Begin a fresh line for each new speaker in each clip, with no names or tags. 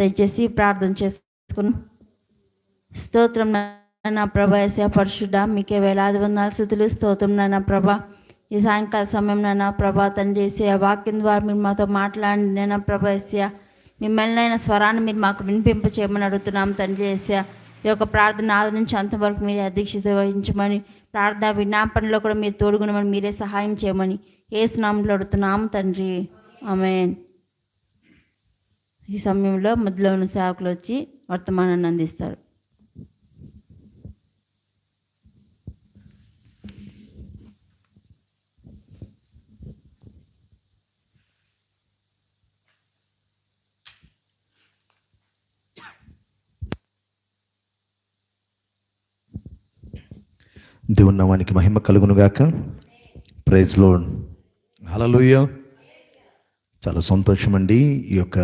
దయచేసి ప్రార్థన చేసుకుని స్తోత్రం నాయన ప్రభా యేసయ్య పరిశుద్ధ మీకే వేలాది వందనాలు స్తుతులు స్తోత్రం నాయన ప్రభా. ఈ సాయంకాల సమయం నాయన ప్రభా తండ్రి యేసయ్య వాక్యం ద్వారా మీరు మాతో మాట్లాడి నాయన ప్రభా యేసయ్య మిమ్మల్ని స్వరాన్ని మీరు మాకు వినిపింప చేయమని అడుగుతున్నాం తండ్రి యేసయ్య. ఈ యొక్క ప్రార్థన ఆది నుంచి అంతవరకు మీరే అధ్యక్షత వహించమని, ప్రార్థన విజ్ఞాపనలో కూడా మీరు తోడుగునమని, మీరే సహాయం చేయమని యేసు నామములో అడుగుతున్నాం తండ్రి, ఆమేన్. ఈ సమయంలో మధ్యలో ఉన్న సేవకులు వచ్చి వర్తమానాన్ని అందిస్తారు.
దేవుని నామానికి మహిమ కలుగునుగాక. ప్రైజ్ లార్డ్, హల్లెలూయా. చాలా సంతోషం అండి. ఈ యొక్క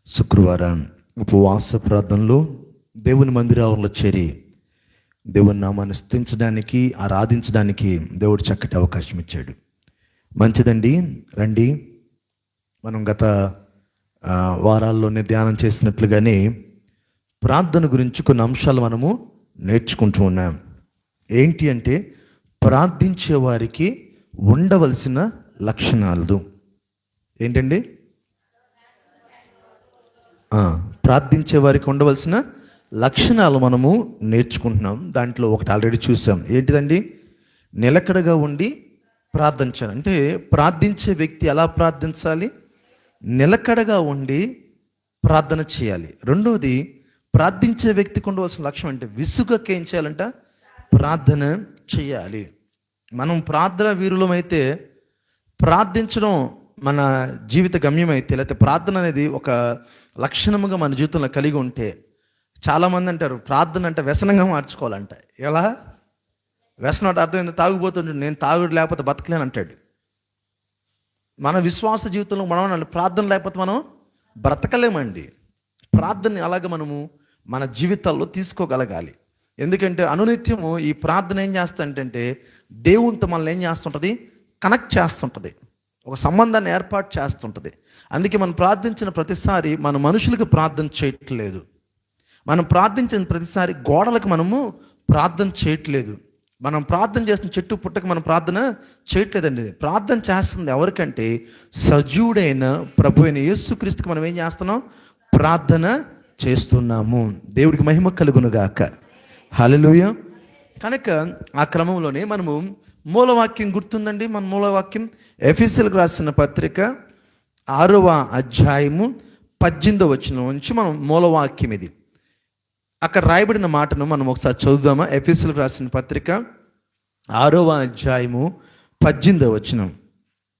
శుక్రవారం ఉపవాస ప్రార్థనలో దేవుని మందిరాలలో చేరి దేవుని నామాన్ని స్తుతించడానికి, ఆరాధించడానికి దేవుడు చక్కటి అవకాశం ఇచ్చాడు. మంచిదండి. రండి, మనం గత వారాల్లోనే ధ్యానం చేసినట్లుగానే ప్రార్థన గురించి కొన్ని అంశాలు మనము నేర్చుకుంటూ ఉన్నాం. ఏంటి అంటే ప్రార్థించే వారికి ఉండవలసిన లక్షణాలు ఏంటండి? ప్రార్థించే వారికి ఉండవలసిన లక్షణాలు మనము నేర్చుకుంటున్నాం. దాంట్లో ఒకటి ఆల్రెడీ చూసాం. ఏంటిదండి? నిలకడగా ఉండి ప్రార్థించాలి. అంటే ప్రార్థించే వ్యక్తి ఎలా ప్రార్థించాలి? నిలకడగా ఉండి ప్రార్థన చేయాలి. రెండోది, ప్రార్థించే వ్యక్తికి ఉండవలసిన లక్ష్యం అంటే విసుగకి ఏం చేయాలంట? ప్రార్థన చేయాలి. మనం ప్రార్థన వీరులమైతే, ప్రార్థించడం మన జీవిత గమ్యం అయితే, లేకపోతే ప్రార్థన అనేది ఒక లక్షణముగా మన జీవితంలో కలిగి ఉంటే, చాలామంది అంటారు ప్రార్థన అంటే వ్యసనంగా మార్చుకోవాలంట. ఎలా? వ్యసనం అంటే అర్థం ఏంటో, తాగుబోతుంటాడు, నేను తాగుడు లేకపోతే బతకలేను అంటాడు. మన విశ్వాస జీవితంలో మనం ప్రార్థన లేకపోతే మనం బ్రతకలేమండి. ప్రార్థనని అలాగే మనము మన జీవితాల్లో తీసుకోగలగాలి. ఎందుకంటే అనునిత్యము ఈ ప్రార్థన ఏం చేస్తుంటే దేవునితో మనల్ని ఏం చేస్తుంటుంది? కనెక్ట్ చేస్తుంటుంది, ఒక సంబంధాన్ని ఏర్పాటు చేస్తుంటుంది. అందుకే మనం ప్రార్థించిన ప్రతిసారి మన మనుషులకు ప్రార్థన చేయట్లేదు. మనం ప్రార్థించిన ప్రతిసారి గోడలకు మనము ప్రార్థన చేయట్లేదు. మనం ప్రార్థన చేస్తున్న చెట్టు పుట్టకు మనం ప్రార్థన చేయట్లేదండి. ప్రార్థన చేస్తుంది ఎవరికంటే సజీవుడైన ప్రభు అయిన యేసుక్రీస్తుకి మనం ఏం చేస్తున్నాం? ప్రార్థన చేస్తున్నాము. దేవుడికి మహిమ కలుగునుగాక. హల్లెలూయా. కనుక ఆ క్రమంలోనే మనము మూలవాక్యం గుర్తుందండి. మన మూలవాక్యం ఎఫెసీయులకు రాసిన పత్రిక 6వ అధ్యాయము 18వ వచనం నుంచి మనం మూలవాక్యం ఇది. అక్కడ రాయబడిన మాటను మనం ఒకసారి చదువుదామా? ఎఫెసీయులకు రాసిన పత్రిక 6వ అధ్యాయము 18వ వచనం.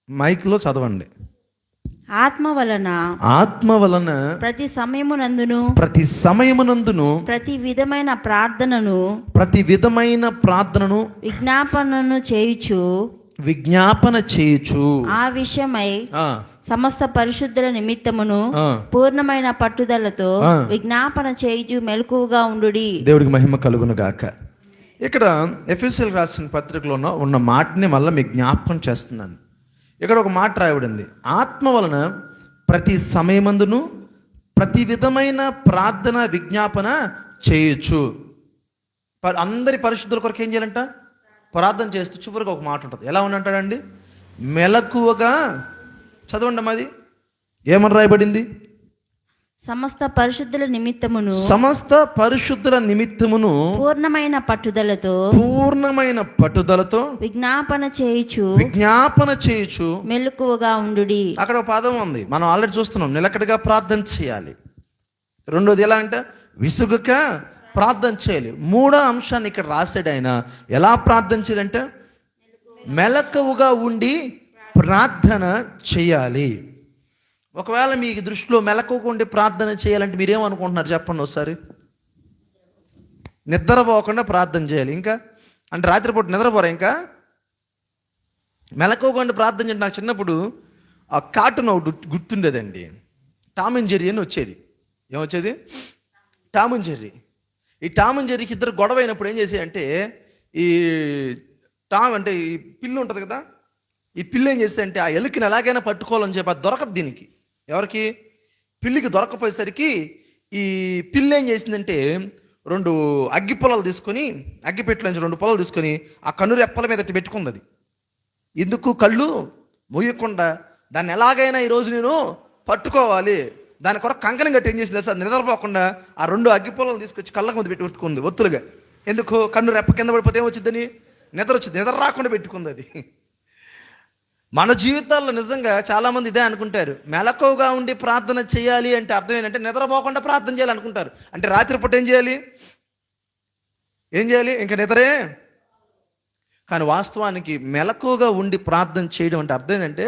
మైక్లో చదవండి.
ఆత్మ వలన ప్రతి సమయమునందును ప్రతి విధమైన ప్రార్థనను విజ్ఞాపన చేయుచు ఆ విషయమై సమస్త పరిశుద్ధుల నిమిత్తమును పూర్ణమైన పట్టుదలతో విజ్ఞాపన చేయుచు మెలకువగా ఉండుడి.
దేవుడికి మహిమ కలుగును గాక. ఇక్కడ ఎఫెసీయులకు రాసిన పత్రికలో ఉన్న మాటని మళ్ళీ మీకు జ్ఞాపకం చేస్తున్నాను. ఇక్కడ ఒక మాట రాయబడింది, ఆత్మ వలన ప్రతి సమయమందును ప్రతి విధమైన ప్రార్థన విజ్ఞాపన చేయొచ్చు. అందరి పరిశుద్ధుల కొరకు ఏం చేయాలంట? ప్రార్థన చేస్తూ చివరికి ఒక మాట ఉంటుంది. ఎలా ఉన్నంటాడండి? మెలకువగా. చదవండి మాది ఏమని రాయబడింది?
సమస్త పరిశుద్ధుల నిమిత్తమును పూర్ణమైన పట్టుదలతో విజ్ఞాపన చేయుచు మెలకువగా ఉండుడి.
అక్కడ ఒక పదం ఉంది, మనం ఆల్రెడీ చూస్తున్నాం. నిలకడగా ప్రార్థన చేయాలి. రెండోది ఎలా అంటే విసుగక ప్రార్థన చేయాలి. మూడో అంశాన్ని ఇక్కడ రాశాడు ఆయన. ఎలా ప్రార్థన చేయాలంటే మెలకువగా ఉండి ప్రార్థన చేయాలి. ఒకవేళ మీ దృష్టిలో మెలకువగా ప్రార్థన చేయాలంటే మీరేమనుకుంటున్నారు చెప్పండి ఒకసారి? నిద్రపోకుండా ప్రార్థన చేయాలి. ఇంకా అంటే రాత్రిపూట నిద్రపోరా? ఇంకా మెలకువగా ప్రార్థన చేయండి. నాకు చిన్నప్పుడు ఆ కార్టూన్ ఒకటి గుర్తుండేదండి, టామ్ అండ్ జెర్రీ అని వచ్చేది. ఏమొచ్చేది? Tom and Jerry. ఈ టామ్ అండ్ జెర్రీకి ఇద్దరు గొడవ అయినప్పుడు ఏం చేసేయంటే, ఈ టామ్ అంటే ఈ పిల్లి ఉంటుంది కదా, ఈ పిల్లి ఏం చేస్తే అంటే ఆ ఎలుకని ఎలాగైనా పట్టుకోవాలని చెప్పి అది దొరకదు దీనికి. ఎవరికి? పిల్లికి దొరకపోయేసరికి ఈ పిల్లి ఏం చేసిందంటే 2 అగ్గి పొలాలు తీసుకొని, అగ్గిపెట్టెల నుంచి 2 పొలాలు తీసుకొని ఆ కన్ను రెప్పల మీద పెట్టుకుంది. అది ఎందుకు? కళ్ళు మూయకుండా దాన్ని ఎలాగైనా ఈరోజు నేను పట్టుకోవాలి, దాని కొరకు కంకణం కట్టి ఏం చేసింది సార్, నిద్రపోకుండా ఆ 2 అగ్గి పొలాలు తీసుకొచ్చి కళ్ళకు ముందు పెట్టుకుంది ఒత్తులుగా. ఎందుకు? కన్ను రెప్ప కింద పడిపోతే ఏమొచ్చిందని నిద్ర వచ్చింది, నిద్ర రాకుండా పెట్టుకుంది అది. మన జీవితాల్లో నిజంగా చాలామంది ఇదే అనుకుంటారు, మెలకువగా ఉండి ప్రార్థన చేయాలి అంటే అర్థం ఏంటంటే నిద్రపోకుండా ప్రార్థన చేయాలి అనుకుంటారు. అంటే రాత్రిపూట ఏం చేయాలి? ఇంకా నిద్రే. కానీ వాస్తవానికి మెలకువగా ఉండి ప్రార్థన చేయడం అంటే అర్థం ఏంటంటే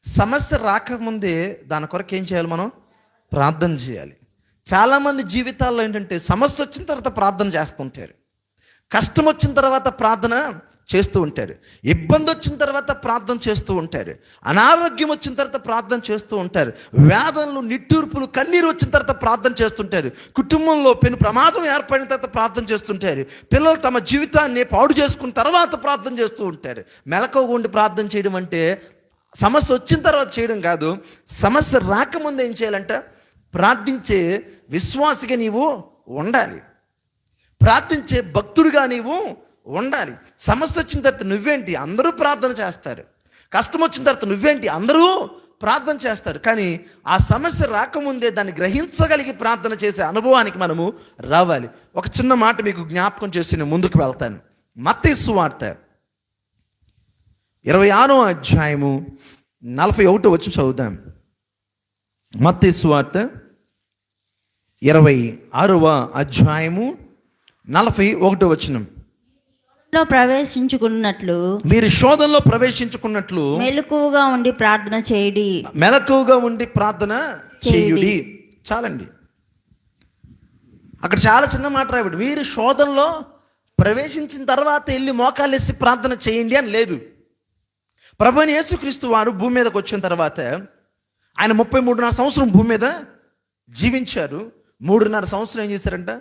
సమస్య రాకముందే దాని కొరకు ఏం చేయాలి? మనం ప్రార్థన చేయాలి. చాలామంది జీవితాల్లో ఏంటంటే సమస్య వచ్చిన తర్వాత ప్రార్థన చేస్తుంటారు, కష్టం వచ్చిన తర్వాత ప్రార్థన చేస్తూ ఉంటారు, ఇబ్బంది వచ్చిన తర్వాత ప్రార్థన చేస్తూ ఉంటారు, అనారోగ్యం వచ్చిన తర్వాత ప్రార్థన చేస్తూ ఉంటారు, వేదనలు, నిట్టూర్పులు, కన్నీరు వచ్చిన తర్వాత ప్రార్థన చేస్తుంటారు, కుటుంబంలో పెను ప్రమాదం ఏర్పడిన తర్వాత ప్రార్థన చేస్తుంటారు, పిల్లలు తమ జీవితాన్ని పాడు చేసుకున్న తర్వాత ప్రార్థన చేస్తూ ఉంటారు. మెలకువగా ఉండి ప్రార్థన చేయడం అంటే సమస్య వచ్చిన తర్వాత చేయడం కాదు, సమస్య రాకముందు ఏం చేయాలంట? ప్రార్థించే విశ్వాసిగా నీవు ఉండాలి, ప్రార్థించే భక్తుడిగా నీవు ఉండాలి. సమస్య వచ్చిన తర్వాత నువ్వేంటి? అందరూ ప్రార్థన చేస్తారు. కష్టం వచ్చిన తర్వాత నువ్వేంటి? అందరూ ప్రార్థన చేస్తారు. కానీ ఆ సమస్య రాకముందే దాన్ని గ్రహించగలిగి ప్రార్థన చేసే అనుభవానికి మనము రావాలి. ఒక చిన్న మాట మీకు జ్ఞాపకం చేసి నేను ముందుకు వెళ్తాను. మత్తయి సువార్త 26వ అధ్యాయము 41వ వచనం చదువుదాం. మత్తయి సువార్త 26వ అధ్యాయము 41వ వచనం.
ప్రవేశించుకున్నట్లు
మీరు శోధనలో ప్రవేశించుకున్నట్లు
మెలకువగా ఉండి ప్రార్థన చేయుడి.
మెలకువగా ఉండి ప్రార్థన చేయుడి. చాలండి. అక్కడ చాలా చిన్న మాట రాయబడి, మీరు శోధనలో ప్రవేశించిన తర్వాత వెళ్ళి మోకాళ్ళేసి ప్రార్థన చేయండి అని లేదు. ప్రభువైన యేసుక్రీస్తు వారు భూమి మీదకి వచ్చిన తర్వాత ఆయన 33.5 సంవత్సరం భూమి మీద జీవించారు. 3.5 సంవత్సరం ఏం చేశారంట?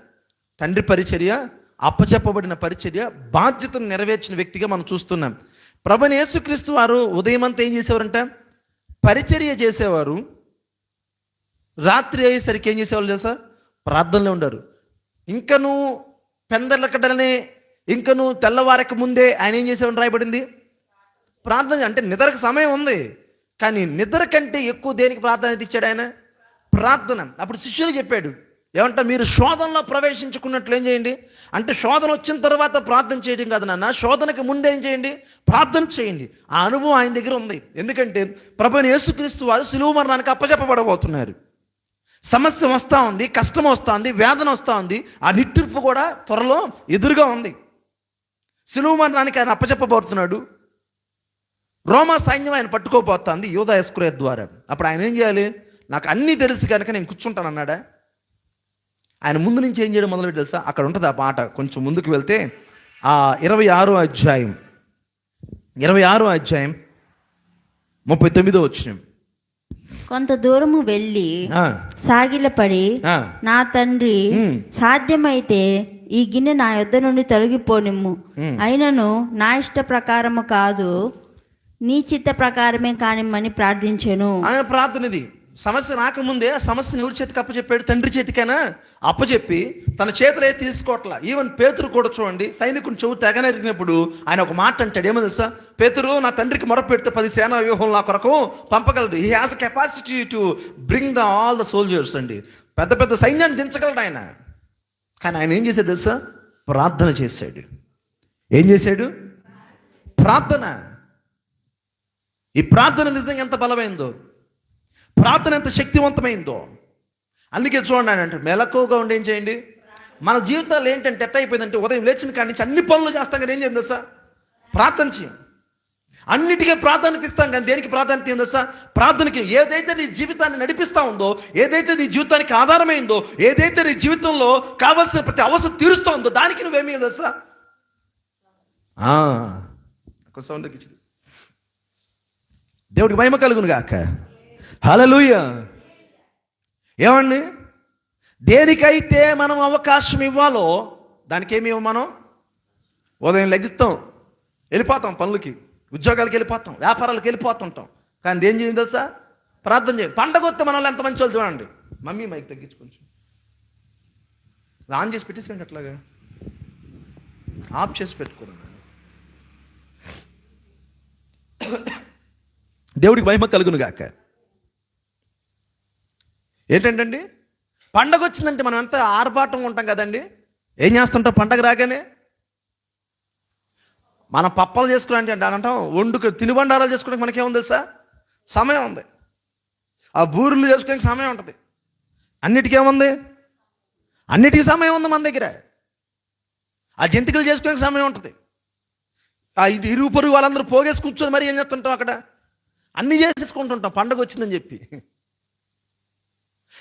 తండ్రి పరిచర్య, అప్పచెప్పబడిన పరిచర్య, బాధ్యతను నెరవేర్చిన వ్యక్తిగా మనం చూస్తున్నాం. ప్రభువైన యేసుక్రీస్తు వారు ఉదయం అంతా ఏం చేసేవారంట? పరిచర్య చేసేవారు. రాత్రి అయ్యేసరికి ఏం చేసేవాళ్ళు తెలుసా? ప్రార్థనలో ఉండరు. ఇంకను పెందలకడనే, ఇంకను తెల్లవారక ముందే ఆయన ఏం చేసేవారు రాయబడింది? ప్రార్థన. అంటే నిద్రకు సమయం ఉంది, కానీ నిద్ర కంటే ఎక్కువ దేనికి ప్రాధాన్యత ఇచ్చాడు ఆయన? ప్రార్థన. అప్పుడు శిష్యులు చెప్పాడు ఏమంట? మీరు శోధనలో ప్రవేశించుకున్నట్లు ఏం చేయండి అంటే, శోధన వచ్చిన తర్వాత ప్రార్థన చేయడం కాదు నాన్న, శోధనకి ముందే ఏం చేయండి? ప్రార్థన చేయండి. ఆ అనుభవం ఆయన దగ్గర ఉంది. ఎందుకంటే ప్రభువైన యేసుక్రీస్తు వారు సిలువ మరణానికి అప్పచెప్పబడబోతున్నారు. సమస్య వస్తూ ఉంది, కష్టం వస్తూ ఉంది, వేదన వస్తూ ఉంది, ఆ నిట్టూర్పు కూడా త్వరలో ఎదురుగా ఉంది. సిలువ మరణానికి ఆయన అప్పచెప్పబోతున్నాడు. రోమా సైన్యం ఆయన పట్టుకోబోతుంది యూదా ఇస్కరియోతు ద్వారా. అప్పుడు ఆయన ఏం చేయాలి? నాకు అన్నీ తెలుసు కనుక నేను కూర్చుంటాను అన్నాడా? ఆయన ముందు నుంచి ఏం చేయడం మొదలుపెట్టి తెలుసా? అక్కడ ఉంటుంది ఆ పాట. కొంచెం ముందుకు వెళ్తే ఆ 26వ అధ్యాయం 39వ వచనం.
కొంత దూరము వెళ్ళి సాగిలపడి, నా తండ్రి, సాధ్యమైతే ఈ గిన్నె నా యొద్ద నుండి తొలగిపోనిమ్ము, అయినను నా ఇష్ట ప్రకారము కాదు, నీ చిత్త ప్రకారమే కానిమ్మని ప్రార్థించెను.
ఆయన ప్రార్థన ఇది. సమస్య రాకముందే ఆ సమస్యను ఎవరి చేతికి అప్పచెప్పాడు? తండ్రి చేతికైనా అప్పచెప్పి తన చేతులు ఏ తీసుకోవట్లా. ఈవెన్ పేతురు కూడా చూడండి, సైనికుని చెవు తెగనరిగినప్పుడు ఆయన ఒక మాట అంటాడు. ఏమో తెలుసా? పేతురు, నా తండ్రికి మొరపెడితే 10 సేనా వ్యూహం నా కొరకు పంపగలడు. He has capacity to bring all the soldiers అండి. పెద్ద పెద్ద సైన్యాన్ని దించగలడు ఆయన. కానీ ఆయన ఏం చేశాడు తెలుసా? ప్రార్థన చేశాడు. ఏం చేశాడు? ప్రార్థన. ఈ ప్రార్థన నిజంగా ఎంత బలమైందో, ప్రార్థన ఎంత శక్తివంతమైందో. అందుకే చూడండి ఆయన అంటే, మెలకువగా ఉండి ఏం చేయండి. మన జీవితాలు ఏంటంటే ఎట్ట అయిపోయిందంటే, ఉదయం లేచిన కాడి నుంచి అన్ని పనులు చేస్తాం కానీ ఏం చేయండి తెలుసా? ప్రార్థన చేయం. అన్నిటికీ ప్రాధాన్యత ఇస్తాం కానీ దేనికి ప్రాధాన్యత ఏం తెలుసా? ప్రార్థనకి. ఏదైతే నీ జీవితాన్ని నడిపిస్తూ ఉందో, ఏదైతే నీ జీవితానికి ఆధారమైందో, ఏదైతే నీ జీవితంలో కావాల్సిన ప్రతి అవసరం తీరుస్తూ ఉందో దానికి నువ్వేమీ తెలుసా? కొంచెం తగ్గించింది. దేవుడికి మహిమ కలుగును గాక. హల్లెలూయా. ఏమండి, దేనికైతే మనం అవకాశం ఇవ్వాలో దానికేమి మనం ఉదయం లెగిస్తాం, వెళ్ళిపోతాం పనులకి, ఉద్యోగాలకు వెళ్ళిపోతాం, వ్యాపారాలకు వెళ్ళిపోతుంటాం. కానీ దేని చేయం తెలుసా? ప్రార్థన చేయం. పండగ వస్తే మన వాళ్ళు ఎంత మంచి వాళ్ళు చూడండి, మమ్మీ మైక్ తగ్గించు కొంచెం, ఆన్ చేసి పెట్టేసుకోండి, అట్లాగా ఆఫ్ చేసి పెట్టుకోండి. దేవుడికి మహిమ కలుగును గాక. ఏంటంటే పండగ వచ్చిందంటే మనం ఎంత ఆర్భాటంగా ఉంటాం కదండి. ఏం చేస్తుంటాం పండగ రాగానే? మనం పప్పలు చేసుకోవడానికి అంటే అంటాం, వండుకు తినుబండారాలు చేసుకోవడానికి మనకేముంది తెలుసా? సమయం ఉంది. ఆ బూరెలు చేసుకోవడానికి సమయం ఉంటుంది. అన్నిటికీ ఏముంది? అన్నిటికీ సమయం ఉంది మన దగ్గర. ఆ జంతికలు చేసుకోవడానికి సమయం ఉంటుంది. ఆ ఇరుగు పొరుగు వాళ్ళందరూ పోగేసి కూర్చొని మరి ఏం చేస్తుంటాం అక్కడ? అన్నీ చేసేసుకుంటుంటాం పండగ వచ్చిందని చెప్పి.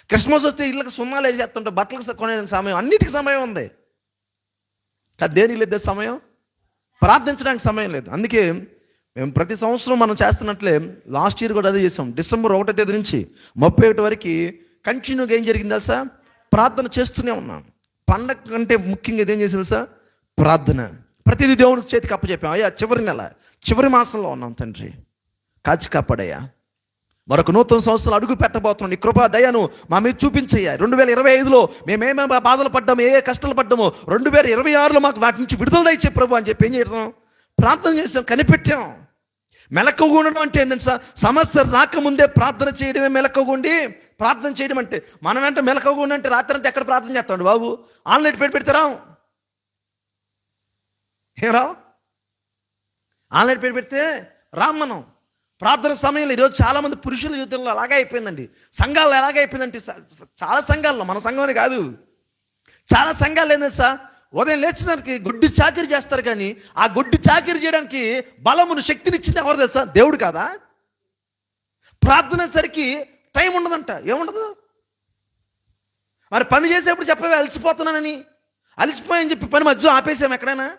క్రిస్మస్ వస్తే ఇళ్ళకి సున్నాలు వేసేస్తుంటాం, బట్టలకు కొనే సమయం, అన్నిటికీ సమయం ఉంది. కానీ దేనికి లేదు సమయం? ప్రార్థించడానికి సమయం లేదు. అందుకే మేము ప్రతి సంవత్సరం మనం చేస్తున్నట్లే లాస్ట్ ఇయర్ కూడా అదే చేసాం. డిసెంబర్ 1వ తేదీ నుంచి 31 వరకు కంటిన్యూగా ఏం జరిగింది తెలుసా? ప్రార్థన చేస్తూనే ఉన్నాం. పండగ కంటే ముఖ్యంగా ఇదేం చేసింది తెలుసా? ప్రార్థన. ప్రతిదీ దేవునికి చేతికి అప్పచెప్పాం. అయ్యా చివరి నెల, చివరి మాసంలో ఉన్నాం తండ్రి, కాచి కాపాడయ్యా. మరొక నూతన సంవత్సరం అడుగు పెట్టబోతున్నాం. నీ కృపా దయను మా మీద చూపించయ్యా. 2025లో మేమేమే బాధలు పడ్డాము, ఏ కష్టాలు పడ్డామో 2026లో మాకు వాటి నుంచి విడుదల దయచే ప్రభు అని చెప్పి ఏం చేయడం? ప్రార్థన చేసాం, కనిపెట్టాం. మెలకువగా ఉండడం అంటే ఏంటంటే సార్, సమస్య రాకముందే ప్రార్థన చేయడమే మెలకువగా ఉండి ప్రార్థన చేయడం అంటే. మనం వెంట మెలకువగా ఉండి అంటే రాత్రి అంతా ఎక్కడ ప్రార్థన చేస్తామండి బాబు? ఆన్లైన్ పెడతారా? ఏం రావు? ఆన్లైన్ పెడితే రామ్ మనం. ప్రార్థన సమయంలో ఈరోజు చాలామంది పురుషుల జీవితంలో అలాగే అయిపోయిందండి. సంఘాల్లో ఎలాగే అయిపోయిందంటే చాలా సంఘాల్లో, మన సంఘమని కాదు, చాలా సంఘాలు ఏంటంటే సార్, ఉదయం లేచినానికి గొడ్డు చాకిరి చేస్తారు. కానీ ఆ గొడ్డు చాకిరి చేయడానికి బలమును, శక్తినిచ్చింది ఎవరు తెలుసా? దేవుడు కాదా? ప్రార్థన సరికి టైం ఉండదంట. ఏముండదు మరి? పని చేసేప్పుడు చెప్పవే అలసిపోతున్నానని, అలసిపోయని చెప్పి పని మధ్యలో ఆపేసాము. ఎక్కడైనా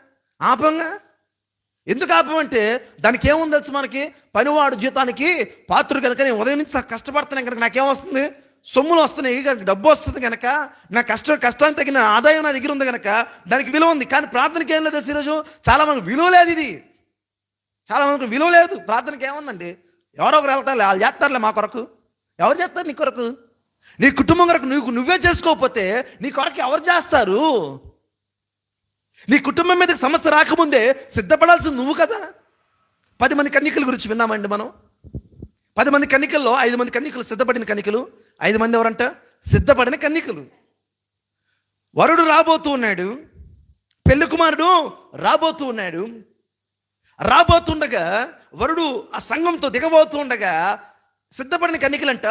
ఆపంగా? ఎందుకు ఆపమంటే దానికి ఏముంది తెలుసు మనకి? పనివాడు జీతానికి పాత్రుడు కనుక నేను ఉదయం నుంచి కష్టపడుతున్నాను కనుక నాకేమొస్తుంది? సొమ్ములు వస్తున్నాయి కనుక, డబ్బు వస్తుంది కనుక, నా కష్టానికి తగిన ఆదాయం నా దగ్గర ఉంది కనుక దానికి విలువ ఉంది. కానీ ప్రార్థనకి ఏం లేదు ఈరోజు చాలా మందికి విలువ లేదు. ఇది చాలా మందికి విలువ లేదు. ప్రార్థనకి ఏముందండి? ఎవరో ఒకరు వెళ్తారు, వాళ్ళు చేస్తారులే మా కొరకు. ఎవరు చేస్తారు నీ కొరకు? నీ కుటుంబం కొరకు నువ్వే చేసుకోకపోతే నీ కొరకు ఎవరు చేస్తారు? నీ కుటుంబం మీదకి సమస్య రాకముందే సిద్ధపడాల్సింది నువ్వు కదా. 10 మంది కన్యకల గురించి విన్నామండి మనం. 10 మంది కన్యకల్లో 5 మంది కన్యకలు సిద్ధపడిన కన్యకలు, 5 మంది ఎవరంట? సిద్ధపడిన కన్యకలు. వరుడు రాబోతూ ఉన్నాడు, పెళ్లి కుమారుడు రాబోతూ ఉన్నాడు. రాబోతుండగా వరుడు ఆ సంఘంతో దిగబోతూ ఉండగా సిద్ధపడిన కన్యకలంట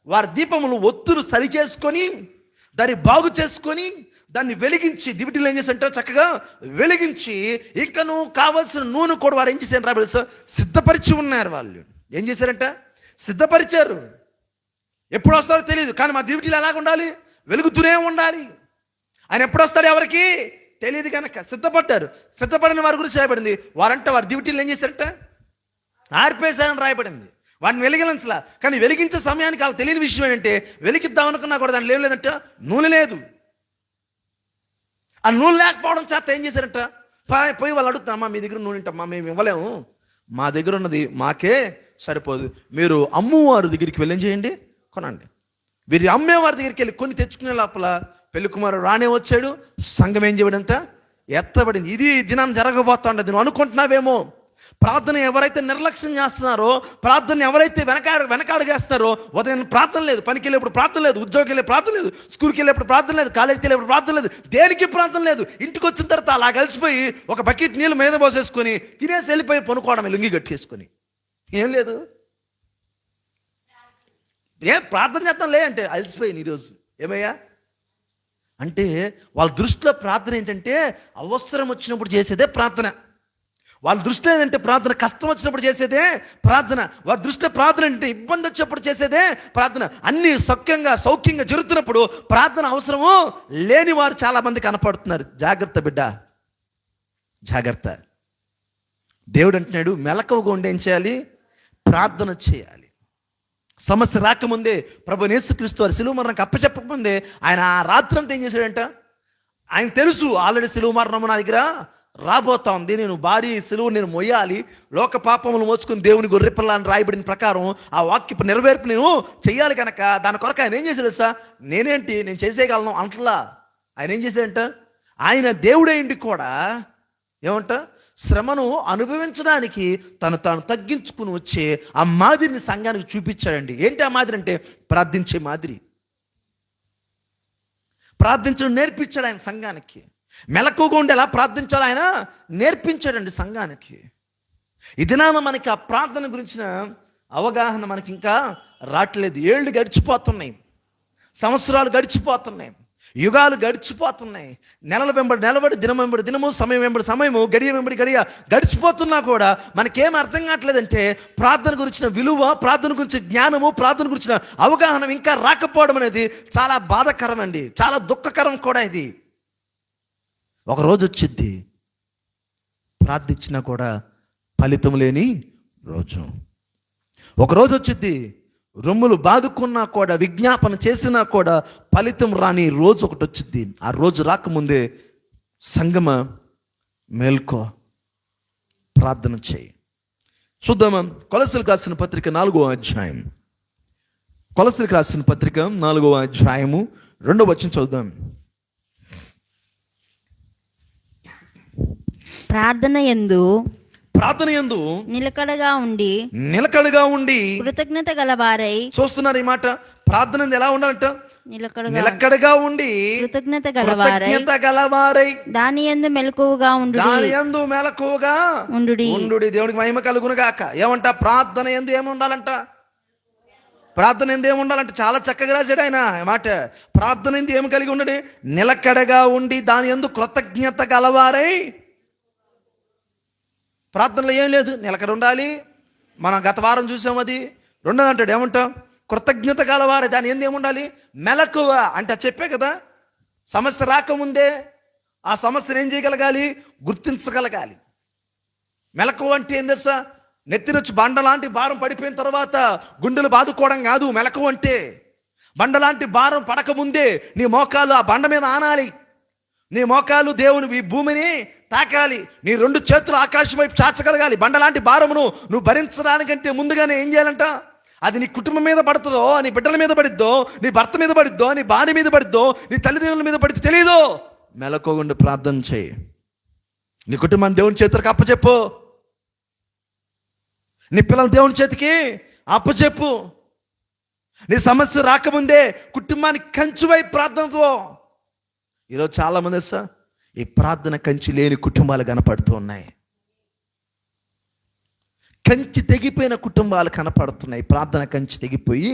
వారి దీపములు ఒత్తులు సరి చేసుకొని దాన్ని బాగు చేసుకొని దాన్ని వెలిగించి, దివిటీలు ఏం చేశారంట? చక్కగా వెలిగించి ఇంకను కావాల్సిన నూనె కూడా వారు ఏం చేశారు రా తెలుసా? సిద్ధపరిచి ఉన్నారు. వాళ్ళు ఏం చేశారంట? సిద్ధపరిచారు. ఎప్పుడు వస్తారో తెలియదు, కానీ మా దివిటీలు ఎలాగ ఉండాలి? వెలుగుతూనే ఉండాలి. ఆయన ఎప్పుడు వస్తాడు ఎవరికి తెలియదు కనుక సిద్ధపడ్డారు. సిద్ధపడిన వారి గురించి రాయబడింది. వారంట వారి దివిటీలు ఏం చేశారంట? ఆర్పేశారని రాయబడింది. వాడిని వెలిగించలా. కానీ వెలిగించే సమయానికి వాళ్ళకి తెలియని విషయం ఏంటంటే, వెలిగిద్దాం అనుకున్నా కూడా దాంట్లో ఏం లేదంట? నూనె లేదు. ఆ నూనె లేకపోవడం చేత ఏం చేశారంట? పోయి వాళ్ళు అడుగుతామా, మీ దగ్గర నూనె ఉంటమ్మా, మేము ఇవ్వలేము, మా దగ్గర ఉన్నది మాకే సరిపోదు, మీరు అమ్మవారి దగ్గరికి వెళ్ళి ఏం చేయండి, కొనండి. వీరి అమ్మేవారి దగ్గరికి వెళ్ళి కొన్ని తెచ్చుకునే లోపల పెళ్లి కుమారుడు రానే వచ్చాడు. సంఘం ఏం చేయడంట? ఎత్తబడింది. ఇది దినం జరగబోతుండదు. నువ్వు అనుకుంటున్నావేమో. ప్రార్థన ఎవరైతే నిర్లక్ష్యం చేస్తున్నారో, ప్రార్థన ఎవరైతే వెనకాడు చేస్తున్నారో, ఉదయం ప్రార్థన లేదు, పనికి వెళ్ళేప్పుడు ప్రార్థన లేదు, ఉద్యోగం వెళ్ళే ప్రార్థన లేదు, స్కూల్కి వెళ్ళేప్పుడు ప్రార్థన లేదు, కాలేజీకి వెళ్ళేప్పుడు ప్రార్థన లేదు, దేనికి ప్రార్థన లేదు. ఇంటికి వచ్చిన తర్వాత అలా కలిసిపోయి ఒక బకెట్ నీళ్ళు మీద పోసేసుకొని తినేసి వెళ్ళిపోయి పనుకోవడమే లుంగి కట్టేసుకొని. ఏం లేదు. ప్రార్థన చేద్దాం లే అంటే అలసిపోయింది ఈరోజు. ఏమయ్యా అంటే వాళ్ళ దృష్టిలో ప్రార్థన ఏంటంటే అవసరం వచ్చినప్పుడు చేసేదే ప్రార్థన. వాళ్ళ దృష్టిలో ఏంటంటే ప్రార్థన కష్టం వచ్చినప్పుడు చేసేదే ప్రార్థన. వారి దృష్టిలో ప్రార్థన అంటే ఇబ్బంది వచ్చినప్పుడు చేసేదే ప్రార్థన. అన్నీ సౌఖ్యంగా జరుగుతున్నప్పుడు ప్రార్థన అవసరము లేని వారు చాలామంది కనపడుతున్నారు. జాగ్రత్త బిడ్డ, జాగ్రత్త. దేవుడు అంటున్నాడు మెలకువగా ఉండి ఏం చేయాలి? ప్రార్థన చేయాలి. సమస్య రాకముందే ప్రభు యేసుక్రీస్తు వారి శిలువ మరణానికి అప్పచెప్పకముందే ఆయన ఆ రాత్రంతా ఏం చేశాడంట? ఆయన తెలుసు ఆల్రెడీ శిలువ మరణము నా దగ్గర రాబోతా ఉంది. నేను భారీ సిలువు నేను మొయ్యాలి, లోక పాపములు మోసుకుని దేవుని గొర్రెపిల్ల అని రాయబడిన ప్రకారం ఆ వాక్యపు నెరవేర్పు నేను చెయ్యాలి కనుక దాని కొరకు ఆయన ఏం చేశాడు సార్? నేనేంటి నేను చేసేయగలను అంటలా. ఆయన ఏం చేశాడంట? ఆయన దేవుడేంటి కూడా ఏమంట శ్రమను అనుభవించడానికి తాను తగ్గించుకుని వచ్చే ఆ మాదిరిని సంఘానికి చూపించాడండి. ఏంటి ఆ మాదిరి అంటే? ప్రార్థించే మాదిరి. ప్రార్థించడం నేర్పించాడు ఆయన సంఘానికి. మెలకుగా ఉండి ఎలా ప్రార్థించాలో ఆయన నేర్పించాడండి సంఘానికి. ఈ దినాన మనకి ఆ ప్రార్థన గురించిన అవగాహన మనకి ఇంకా రావట్లేదు. ఏళ్ళు గడిచిపోతున్నాయి, సంవత్సరాలు గడిచిపోతున్నాయి, యుగాలు గడిచిపోతున్నాయి, నెలల వెంబడి నెలబడి, దినం వెంబడి దినము, సమయం వెంబడి సమయము, గడియ వెంబడి గడియ గడిచిపోతున్నా కూడా మనకేం అర్థం కావట్లేదంటే ప్రార్థన గురించిన విలువ, ప్రార్థన గురించి జ్ఞానము, ప్రార్థన గురించిన అవగాహన ఇంకా రాకపోవడం అనేది చాలా బాధాకరం అండి, చాలా దుఃఖకరం కూడా. ఇది ఒకరోజు వచ్చింది ప్రార్థించినా కూడా ఫలితం లేని రోజు. ఒకరోజు వచ్చింది రొమ్ములు బాదుకున్నా కూడా, విజ్ఞాపన చేసినా కూడా ఫలితం రాని రోజు ఒకటి వచ్చింది. ఆ రోజు రాకముందే సంగమ మేల్కో, ప్రార్థన చేయి. చూద్దామా? కొలస్సీలకు రాసిన పత్రిక 4వ అధ్యాయం. కొలస్సీలకు రాసిన పత్రిక 4వ అధ్యాయము 2వ వచనం చదువుదాం.
ప్రార్థన యందు
నిలకడగా ఉండి
కృతజ్ఞత గలవారై.
చూస్తున్నారు ఈ మాట? ప్రార్థన ఎలా ఉండాలంట? నిలకడగా ఉండి కృతజ్ఞత గలవారై
దాని యందు మెలకువగా ఉండుడి.
దేవునికి మహిమ కలుగును గాక. ఏమంట? ప్రార్థన యందు ఏముండాలంట? ప్రార్థన ఎందు ఏముండాలంటే చాలా చక్కగా రాశాడు ఆయన మాట. ప్రార్థన ఎందు ఏమి కలిగి ఉండడు? నిలకడగా ఉండి దాని యందు కృతజ్ఞత గలవారై. ప్రార్థనలో ఏం లేదు, నిలకడ ఉండాలి. మనం గత వారం చూసాం అది. రెండోది అంటాడు ఏమంటాం? కృతజ్ఞత గలవారే దాని ఎందు ఏముండాలి? మెలకువ. అంటే చెప్పే కదా, సమస్య రాకముందే ఆ సమస్యను ఏం చేయగలగాలి? గుర్తించగలగాలి. మెలకువ అంటే ఏం తెలుసా? నెత్తినొచ్చి బండలాంటి భారం పడిపోయిన తర్వాత గుండెలు బాదుకోవడం కాదు మెలకువ అంటే. బండలాంటి భారం పడకముందే నీ మోకాలు ఆ బండ మీద ఆనాలి. నీ మోకాలు దేవుని భూమిని తాకాలి. నీ 2 చేతులు ఆకాశం వైపు చాచగలగాలి. బండలాంటి భారమును నువ్వు భరించడానికంటే ముందుగానే ఏం చేయాలంట? అది నీ కుటుంబం మీద పడుతుందో, నీ బిడ్డల మీద పడిద్దో, నీ భర్త మీద పడిద్దో, నీ భార్య మీద పడిద్దో, నీ తల్లిదండ్రుల మీద పడితే తెలియదు. మెలకువగా ప్రార్థన చేయి. నీ కుటుంబాన్ని దేవుని చేతులకు అప్పచెప్పు. నీ పిల్లలు దేవుని చేతికి అప్పచెప్పు. నీ సమస్య రాకముందే కుటుంబానికి కంచువై ప్రార్థనతో. ఈరోజు చాలామంది సార్ ఈ ప్రార్థన కంచి లేని కుటుంబాలు కనపడుతూ ఉన్నాయి. కంచి తెగిపోయిన కుటుంబాలు కనపడుతున్నాయి. ప్రార్థన కంచి తెగిపోయి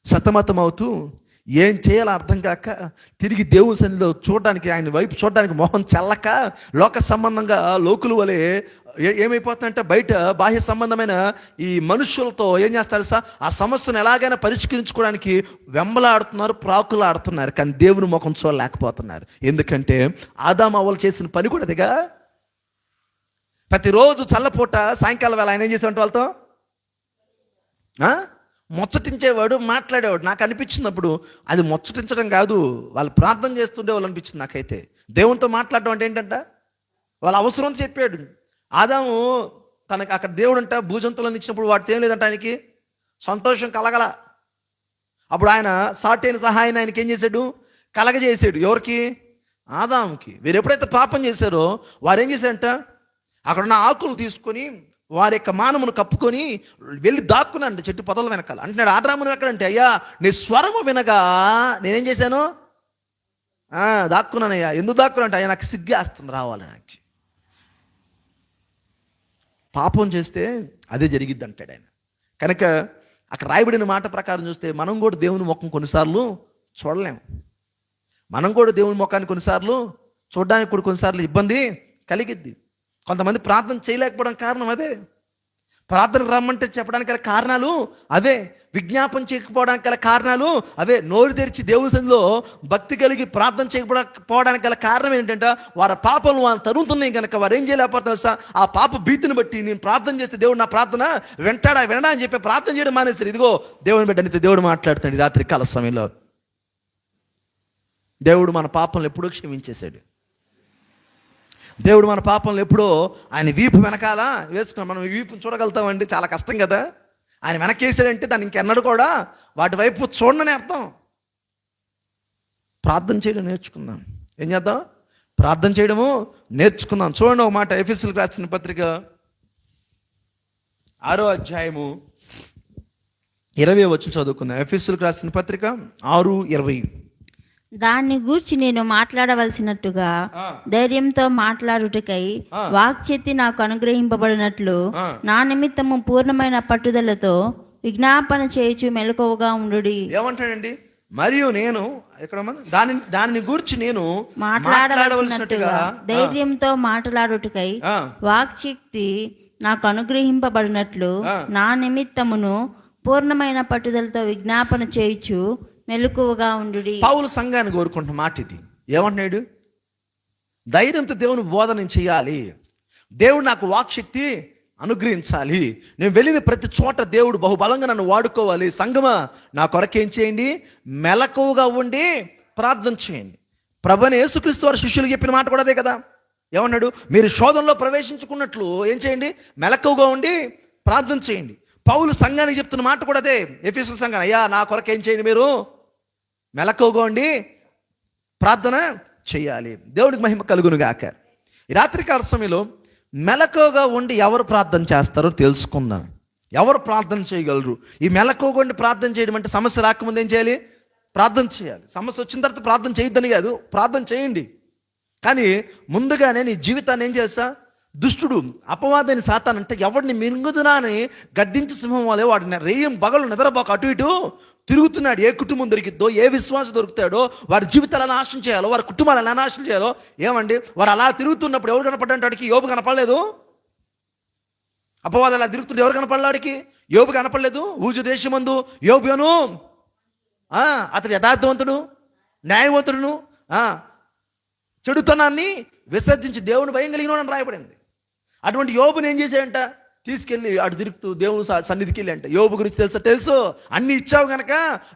సతమతం అవుతూ ఏం చేయాలో అర్థం కాక తిరిగి దేవుని సన్నిధిలో చూడడానికి, ఆయన వైపు చూడడానికి మొహం చల్లక లోక సంబంధంగా లోకుల వలె ఏమైపోతుందంటే బయట బాహ్య సంబంధమైన ఈ మనుషులతో ఏం చేస్తారు సార్? ఆ సమస్యను ఎలాగైనా పరిష్కరించుకోవడానికి వెంబలాడుతున్నారు, ప్రాకులు ఆడుతున్నారు. కానీ దేవుని ముఖం చూడలేకపోతున్నారు. ఎందుకంటే ఆదాము అవ్వలు చేసిన పని కూడా అదిగా. ప్రతిరోజు చల్లపూట సాయంకాలం వేళ ఆయన ఏం చేసేవాడు? వాళ్ళతో ముచ్చటించేవాడు, మాట్లాడేవాడు. నాకు అనిపించినప్పుడు అది ముచ్చటించడం కాదు, వాళ్ళు ప్రార్థన చేస్తుండే వాళ్ళు అనిపించింది నాకైతే. దేవునితో మాట్లాడడం అంటే ఏంటంట? వాళ్ళ అవసరం చెప్పాడు. ఆదాము తనకు అక్కడ దేవుడు అంట భూజంతువులను ఇచ్చినప్పుడు వాటితో ఏం లేదంట, ఆయనకి సంతోషం కలగల. అప్పుడు ఆయన సాటైన సహాయాన్ని ఆయనకి ఏం చేశాడు? కలగజేసాడు. ఎవరికి? ఆదాముకి. వీరు ఎప్పుడైతే పాపం చేశారో వారు ఏం చేశారంట? అక్కడున్న ఆకులు తీసుకొని వారి యొక్క మానమును కప్పుకొని వెళ్ళి దాక్కున్నాను చెట్టు పొదల వెనకాల. అంటున్నాడు ఆదామును ఎక్కడంటే, అయ్యా నీ స్వరము వినగా నేనేం చేశాను? దాక్కున్నానయ్యా. ఎందుకు దాక్కున్నా అంటే, అయ్యా నాకు సిగ్గేస్తుంది రావాలి. నాకు పాపం చేస్తే అదే జరిగిద్ది అంటాడు ఆయన. కనుక అక్కడ రాయబడిన మాట ప్రకారం చూస్తే మనం కూడా దేవుని ముఖం కొన్నిసార్లు చూడలేము. మనం కూడా దేవుని ముఖాన్ని కొన్నిసార్లు చూడడానికి కూడా కొన్నిసార్లు ఇబ్బంది కలిగిద్ది. కొంతమంది ప్రార్థన చేయలేకపోవడం కారణం అదే. ప్రార్థన రమ్మంటే చెప్పడానికి గల కారణాలు అవే. విజ్ఞాపన చేయకపోవడానికి గల కారణాలు అవే. నోరు తెరిచి దేవుని సన్నిధిలో భక్తి కలిగి ప్రార్థన చేయకపోవడానికి గల కారణం ఏంటంటే వారి పాపలు వాళ్ళు తరుగుతున్నాయి కనుక వారు ఏం చేయలేకపోతున్నారు సార్? ఆ పాప భీతిని బట్టి నేను ప్రార్థన చేస్తే దేవుడు నా ప్రార్థన వినడా అని చెప్పి ప్రార్థన చేయడం మానేశారు. ఇదిగో దేవుని బిడ్డ దేవుడు మాట్లాడుతాడు రాత్రి కాల సమయంలో. దేవుడు మన పాపంలో ఎప్పుడూ క్షమించేశాడు. దేవుడు మన పాపంలో ఎప్పుడో ఆయన వీపు వెనకాల వేసుకున్నాం. మనం వీపుని చూడగలుగుతామండి? చాలా కష్టం కదా. ఆయన వెనకేసాడంటే దాన్ని ఇంకెన్నడు కూడా వాటి వైపు చూడనని అర్థం. ప్రార్థన చేయడం నేర్చుకుందాం. ఏం చేద్దాం? ప్రార్థన చేయడము నేర్చుకుందాం. చూడండి ఒక మాట, ఎఫెసీయులకు రాసిన పత్రిక 6వ అధ్యాయము 20వ వచనం చదువుకుందాం. ఎఫెసీయులకు రాసిన పత్రిక 6:20.
దాన్ని గూర్చి నేను మాట్లాడవలసినట్టుగా ధైర్యంతో మాట్లాడుటకై వాక్శక్తి నాకు అనుగ్రహింపబడినట్లు నా నిమిత్తము పూర్ణమైన పట్టుదలతో విజ్ఞాపన చేయుచు మెలకువగా ఉండుడి.
ఏమంటాడండి? మరియు నేను ఇక్కడ దానిని గూర్చి నేను
మాట్లాడవలసినట్టుగా ధైర్యంతో మాట్లాడుటకై వాక్శక్తి నాకు అనుగ్రహింపబడినట్లు నా నిమిత్తమును పూర్ణమైన పట్టుదలతో విజ్ఞాపన చేయుచు మెలకువగా ఉండుడి.
పౌలు సంఘాన్ని కోరుకుంటున్న మాట ఇది. ఏమంటున్నాడు? ధైర్యంతో దేవుని బోధన చేయాలి, దేవుడు నాకు వాక్శక్తి అనుగ్రహించాలి, నేను వెళ్ళిన ప్రతి చోట దేవుడు బహుబలంగా నన్ను వాడుకోవాలి. సంగమా, నా కొరకేం చేయండి? మెలకువగా ఉండి ప్రార్థన చేయండి. ప్రభువైన యేసుక్రీస్తు వారి శిష్యులు చెప్పిన మాట కూడా అదే కదా. ఏమన్నాడు? మీరు శోధనలో ప్రవేశించుకున్నట్లు ఏం చేయండి? మెలకువగా ఉండి ప్రార్థన చేయండి. పౌలు సంఘానికి చెప్తున్న మాట కూడా అదే. ఎఫెసీయుల సంఘం, అయ్యా నా కొరకేం చేయండి? మీరు మెలకువగా ఉండి ప్రార్థన చేయాలి. దేవుడికి మహిమ కలుగును గాక. ఈ రాత్రికాల సమయంలో మెలకువగా ఉండి ఎవరు ప్రార్థన చేస్తారో తెలుసుకుందాం. ఎవరు ప్రార్థన చేయగలరు? ఈ మెలకువగా ఉండి ప్రార్థన చేయడం అంటే సమస్య రాకముందు ఏం చేయాలి? ప్రార్థన చేయాలి. సమస్య వచ్చిన తర్వాత ప్రార్థన చేయొద్దని కాదు, ప్రార్థన చేయండి. కానీ ముందుగానే నీ జీవితాన్ని ఏం చేస్తా? దుష్టుడు అపవాదాన్ని సాతానంటే ఎవడిని మింగుదునా అని గద్దించి సింహం వలె వాడిని రేయం బగలు నిద్రపోక అటు ఇటు తిరుగుతున్నాడు. ఏ కుటుంబం దొరికిద్దో, ఏ విశ్వాసం దొరుకుతాడో, వారి జీవితాలను నాశనం చేయాలో, వారి కుటుంబాలను ఎలా నాశనం చేయాలో. ఏమండి, వారు అలా తిరుగుతున్నప్పుడు ఎవరు కనపడ్డాడు? వాడికి యోబు కనపడలేదు. అపవాదం అలా తిరుగుతుంటే ఎవరు కనపడలాడికి? యోబు కనపడలేదు. ఊజు దేశమందు యోబును అతడు యథార్థవంతుడు, న్యాయవంతుడును, చెడుతనాన్ని విసర్జించి దేవుని భయం కలిగిన రాయబడింది. అటువంటి యోబుని ఏం చేశాడంట? తీసుకెళ్ళి అటు తిరుగుతూ దేవుని సన్నిధికి వెళ్ళి అంటే, యోబు గురించి తెలుసు, అన్ని ఇచ్చావు కనుక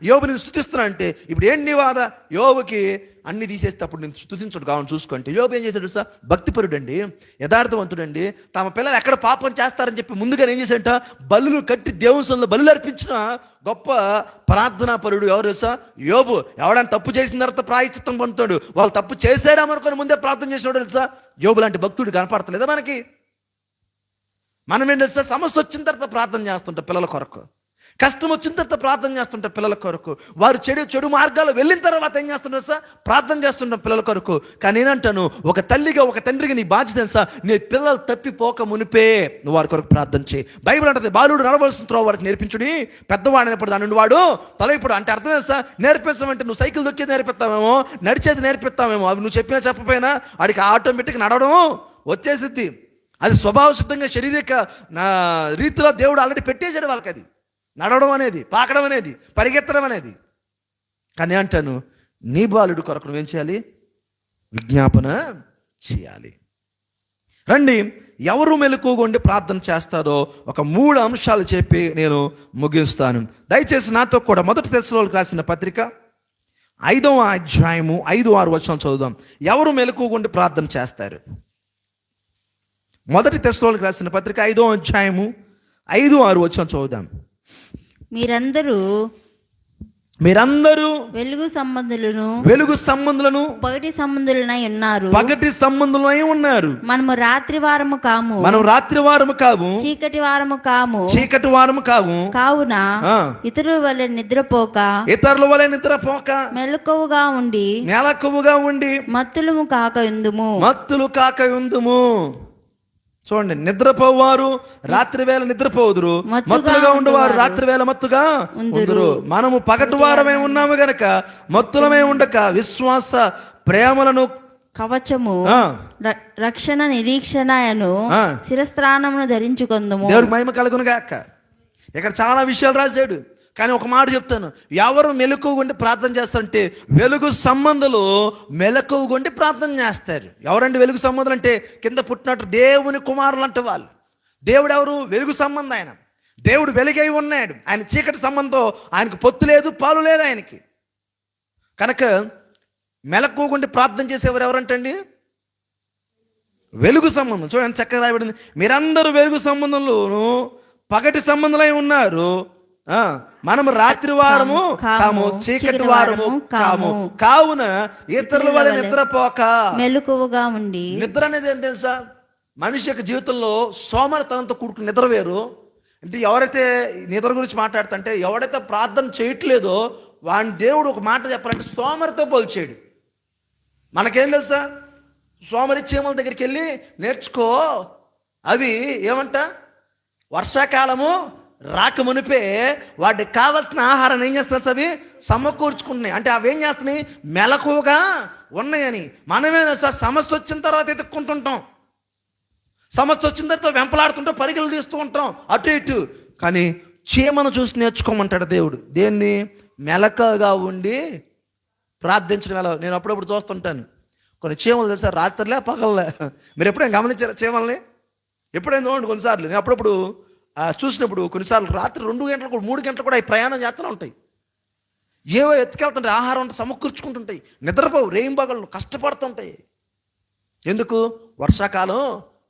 యోబుని స్తుతిస్తున్నా అంటే, ఇప్పుడు ఏంటి నీ వాద? యోబుకి అన్ని తీసేస్తే అప్పుడు నేను స్తుతించడు కావాలని చూసుకుంటే, యోబు ఏం చేశాడు సార్? భక్తిపరుడండి, యథార్థవంతుడండి. తమ పిల్లలు ఎక్కడ పాపం చేస్తారని చెప్పి ముందుగా ఏం చేశాడంట? బలులు కట్టి దేవుని సన్నిధిలో బలులు అర్పించిన గొప్ప ప్రార్థనా పరుడు ఎవరు సార్? యోబు. ఎవడైనా తప్పు చేసిన తర్వాత ప్రాయశ్చిత్తం పొందుతాడు. వాళ్ళు తప్పు చేశారామనుకొని ముందే ప్రార్థన చేసినాడు తెలుసా? యోబు లాంటి భక్తుడు కనపడతలేదా మనకి? మనం ఏంటి సార్? సమస్య వచ్చిన తర్వాత ప్రార్థన చేస్తుంటాం పిల్లల కొరకు, కష్టం వచ్చిన తర్వాత ప్రార్థన చేస్తుంటాం పిల్లల కొరకు, వారు చెడు మార్గాలు వెళ్ళిన తర్వాత ఏం చేస్తుంటారు సార్? ప్రార్థన చేస్తుంటాం పిల్లల కొరకు. కానీ నేనంటాను, ఒక తల్లిగా ఒక తండ్రిగా నీ బాధ్యత తెలుసా? నీ పిల్లలు తప్పిపోక మునిపే నువ్వు వారి కొరకు ప్రార్థన చేయి. బైబిల్ అంటది, బాలుడు నడవలసిన త్రోవ వాడికి నేర్పించుడి, పెద్దవాడైనప్పుడు దాని నుండి వాడు తలైపుడు. అంటే అర్థం తెలుసా? నేర్పించమంటే నువ్వు సైకిల్ దొక్కేది నేర్పిస్తామేమో, నడిచేది నేర్పిస్తామేమో, అవి నువ్వు చెప్పినా చెప్పపోయినా వాడికి ఆటోమేటిక్ నడవడం వచ్చేసిద్ది. అది స్వభావ సిద్ధంగా శారీరక రీతిలో దేవుడు ఆల్రెడీ పెట్టేశాడు వాళ్ళకి. అది నడవడం అనేది, పాకడం అనేది, పరిగెత్తడం అనేది. కానీ అంటాను, నీ బాలుడు కొరకు నువ్వేం చేయాలి? విజ్ఞాపన చేయాలి. రండి, ఎవరు మెలకువగా ప్రార్థన చేస్తారో ఒక 3 అంశాలు చెప్పి నేను ముగిస్తాను. దయచేసి నాతో కూడా మొదటి తెస్సలోనికీయులకు రాసిన పత్రిక 5వ అధ్యాయము 5-6 వచనం చదువుదాం. ఎవరు మెలకువగా ప్రార్థన చేస్తారు? మొదటి తెస్సలోనికీయులకు రాసిన పత్రిక 5వ అధ్యాయము 5-6 వచనం చదువుదాం. మీరందరూ వెలుగు సంబంధులను
పగటి సంబంధులనై
ఉన్నారు.
మనము రాత్రి వారము కాము, చీకటి వారము కాము. కావున ఇతరుల వలె నిద్రపోక మెలకువగా ఉండి మత్తులు కాక ఉందుము.
చూడండి, నిద్రపోవారు రాత్రి వేళ నిద్రపోదురు, మత్తులుగా ఉండేవారు రాత్రి వేళ మత్తుగా ఉందురు. మనము పగటి వారమే ఉన్నాము గనక మత్తులమే ఉండక విశ్వాస ప్రేమలను
కవచము రక్షణ నిరీక్షణను శిరస్త్రాణమును ధరించుకుందుము.
దేవుడికి మహిమ కలుగును గాక. ఇక్కడ చాలా విషయాలు రాశాడు. కానీ ఒక మాట చెప్తాను, ఎవరు మెలకువగా ప్రార్థన చేస్తారంటే వెలుగు సంబంధులు మెలకువగా ప్రార్థన చేస్తారు. ఎవరంటే వెలుగు సంబంధులు అంటే కింద పుట్టినట్టు దేవుని కుమారులు అంటే వాళ్ళు. దేవుడు ఎవరు? వెలుగు సంబంధం. ఆయన దేవుడు వెలుగై ఉన్నాడు. ఆయన చీకటి సంబంధం, ఆయనకు పొత్తు లేదు, పాలు లేదు ఆయనకి. కనుక మెలకువగా ప్రార్థన చేసేవారు ఎవరంటండి? వెలుగు సంబంధం చూడండి చక్కగా రాయబడింది. మీరందరూ వెలుగు సంబంధంలోను పగటి సంబంధులై ఉన్నారు. మనము రాత్రి వారము కాము, చీకటి వారము కాము. కావున ఇతరుల వల్ల నిద్రపోక
మెలకువగా ఉండి.
నిద్ర అనేది ఏం తెలుసా? మనిషి యొక్క జీవితంలో సోమరితనంతో కూడుకుని నిద్ర వేరు. అంటే ఎవరైతే నిద్ర గురించి మాట్లాడుతుంటే, ఎవడైతే ప్రార్థన చేయట్లేదో వాని దేవుడు ఒక మాట చెప్పాలంటే సోమరితో పోల్చేయడు. మనకేం తెలుసా? సోమరి చీమల దగ్గరికి వెళ్ళి నేర్చుకో, అవి ఏమంట వర్షాకాలము రాకమునిపే వాటికి కావాల్సిన ఆహారాన్ని ఏం చేస్తాయి? అవి సమకూర్చుకుంటున్నాయి. అంటే అవి ఏం చేస్తున్నాయి? మెలకువగా ఉన్నాయని. మనమే సార్ సమస్య వచ్చిన తర్వాత ఎత్తుక్కుంటుంటాం, సమస్య వచ్చిన తర్వాత వెంపలాడుతుంటాం, పరిగెలు తీస్తూ ఉంటాం అటు ఇటు. కానీ చీమను చూసి నేర్చుకోమంటాడు దేవుడు. దేన్ని? మెలకగా ఉండి ప్రార్థించడం. ఎలా నేను అప్పుడప్పుడు చూస్తుంటాను, కొన్ని చీమలు తెలుసా రాత్రిలే పగలలే. మీరు ఎప్పుడైనా గమనించారా చీమల్ని? ఎప్పుడైనా చూడండి. కొన్నిసార్లు నేను అప్పుడప్పుడు చూసినప్పుడు కొన్నిసార్లు రాత్రి 2 గంటలు కూడా 3 గంటలు కూడా ఈ ప్రయాణం చేస్తూనే ఉంటాయి. ఏవో ఎత్తుకెళ్తుంటాయి, ఆహారం అంతా సమకూర్చుకుంటుంటాయి, నిద్రపోవు, రేయింబగళ్ళు కష్టపడుతుంటాయి. ఎందుకు? వర్షాకాలం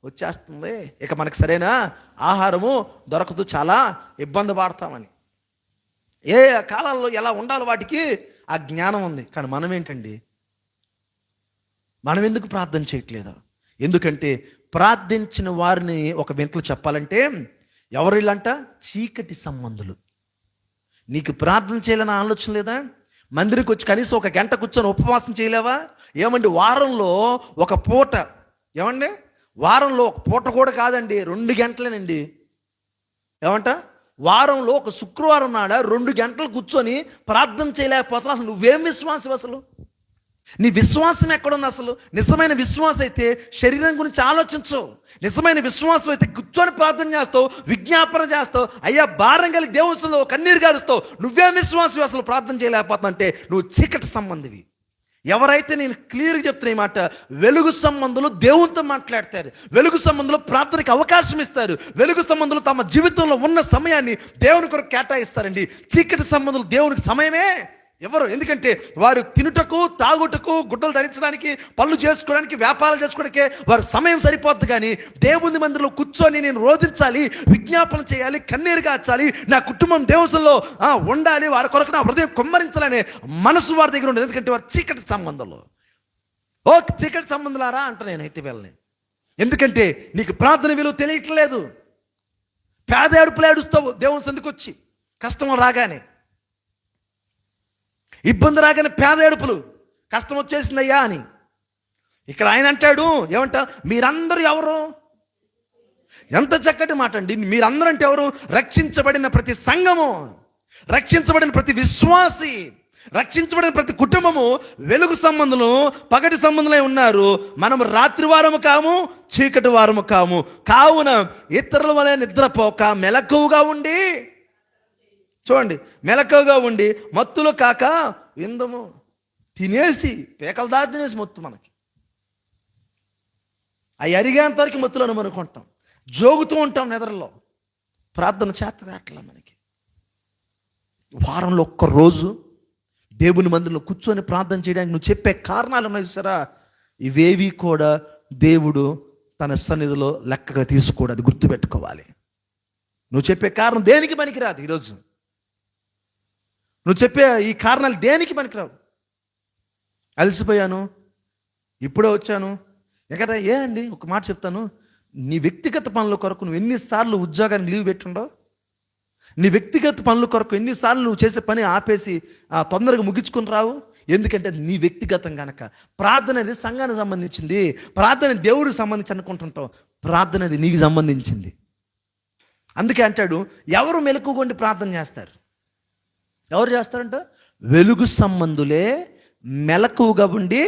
వచ్చేస్తుంది, ఇక మనకి సరైన ఆహారము దొరకదు, చాలా ఇబ్బంది పడతామని. ఏ కాలంలో ఎలా ఉండాలో వాటికి ఆ జ్ఞానం ఉంది. కానీ మనం ఏంటండి, మనం ఎందుకు ప్రార్థన చేయట్లేదు? ఎందుకంటే ప్రార్థించిన వారిని ఒక వింతలు చెప్పాలంటే ఎవరు వీళ్ళంట? చీకటి సంబంధులు. నీకు ప్రార్థన చేయాలని ఆలోచన లేదా? మందిరికి వచ్చి కనీసం 1 గంట కూర్చొని ఉపవాసం చేయలేవా? ఏమండి వారంలో ఒక పూట, ఏమండి వారంలో ఒక పూట కూడా కాదండి, 2 గంటలేనండి. ఏమంట వారంలో ఒక శుక్రవారం నాడ 2 గంటలు కూర్చొని ప్రార్థన చేయలేకపోతున్నావు. అసలు నువ్వేం విశ్వాసం? అసలు నీ విశ్వాసం ఎక్కడుంది? అసలు నిజమైన విశ్వాసం అయితే శరీరం గురించి ఆలోచించవు. నిజమైన విశ్వాసం అయితే కూర్చొని ప్రార్థన చేస్తావు, విజ్ఞాపన చేస్తావు, అయ్యా భారం కలిగి దేవునిలో కన్నీరు గారుస్తావు. నువ్వేం విశ్వాసం? అసలు ప్రార్థన చేయలేకపోతున్నా అంటే నువ్వు చీకటి సంబంధివి. ఎవరైతే నేను క్లియర్గా చెప్తున్నా ఈ మాట, వెలుగు సంబంధులు దేవునితో మాట్లాడతారు, వెలుగు సంబంధులు ప్రార్థనకి అవకాశం ఇస్తారు, వెలుగు సంబంధులు తమ జీవితంలో ఉన్న సమయాన్ని దేవుని కొరకు కేటాయిస్తారండి. చీకటి సంబంధులు దేవునికి సమయమే ఎవరు? ఎందుకంటే వారు తినుటకు, తాగుటకు, గుడ్డలు ధరించడానికి, పనులు చేసుకోవడానికి, వ్యాపారాలు చేసుకోవడానికే వారు సమయం సరిపోద్ది. కానీ దేవుని మందిరంలో కూర్చొని నేను రోధించాలి, విజ్ఞాపన చేయాలి, కన్నీరు కాచాలి, నా కుటుంబం దేవునిలో ఉండాలి, వారి కొరకు నా హృదయం కుమ్మరించాలనే మనసు వారి దగ్గర ఉండదు. ఎందుకంటే వారు చీకటి సంబంధంలో. చీకటి సంబంధులారా అంట నేనైతే వెళ్ళని. ఎందుకంటే నీకు ప్రార్థన విలువ తెలియట్లేదు. పేద ఏడుపులు ఏడుస్తావు దేవుని సందికి వచ్చి, కష్టం రాగానే, ఇబ్బంది రాగానే పేద ఏడుపులు, కష్టం వచ్చేసిందయ్యా అని. ఇక్కడ ఆయన అంటాడు ఏమంట? మీరందరూ ఎవరు? ఎంత చక్కటి మాట అండి. మీరందరూ అంటే ఎవరు? రక్షించబడిన ప్రతి సంఘము, రక్షించబడిన ప్రతి విశ్వాసి, రక్షించబడిన ప్రతి కుటుంబము వెలుగు సంబంధులు పగటి సంబంధులై ఉన్నారు. మనం రాత్రి వారము కాము, చీకటి వారము కాము. కావున ఇతరుల వలె నిద్రపోక మెలకువగా ఉండి. చూడండి, మెలకువగా ఉండి మత్తులు కాక విందము. తినేసి పేకలు దారి తినేసి మత్తు మనకి, అవి అరిగేంత వరకు మత్తులను అనుకుంటాం, జోగుతూ ఉంటాం నిద్రలో. ప్రార్థన చేత అట్లా మనకి వారంలో 1 రోజు దేవుని మందిరంలో కూర్చొని ప్రార్థన చేయడానికి నువ్వు చెప్పే కారణాలు ఉన్నాయి చూసారా, ఇవేవి కూడా దేవుడు తన సన్నిధిలో లెక్కగా తీసుకోడు. అది గుర్తుపెట్టుకోవాలి. నువ్వు చెప్పే కారణం దేనికి పనికిరాదు. ఈరోజు నువ్వు చెప్పే ఈ కారణాలు దేనికి పనికిరావు. అలసిపోయాను, ఇప్పుడే వచ్చాను, ఎక్కడ ఏ అండి ఒక మాట చెప్తాను, నీ వ్యక్తిగత పనుల కొరకు నువ్వు ఎన్నిసార్లు ఉద్యోగానికి లీవ్ పెట్టుండో, నీ వ్యక్తిగత పనుల కొరకు ఎన్నిసార్లు నువ్వు చేసే పని ఆపేసి తొందరగా ముగించుకుని రావు. ఎందుకంటే నీ వ్యక్తిగతం కనుక. ప్రార్థన అనేది సంఘానికి సంబంధించింది, ప్రార్థన దేవుడికి సంబంధించి అనుకుంటుంటావు, ప్రార్థన అది నీకు సంబంధించింది. అందుకే అంటాడు, ఎవరు మెలకువగా ప్రార్థన చేస్తారు? ఎవరు చేస్తారంట? వెలుగు సంబంధులే మెలకువగా ఉండి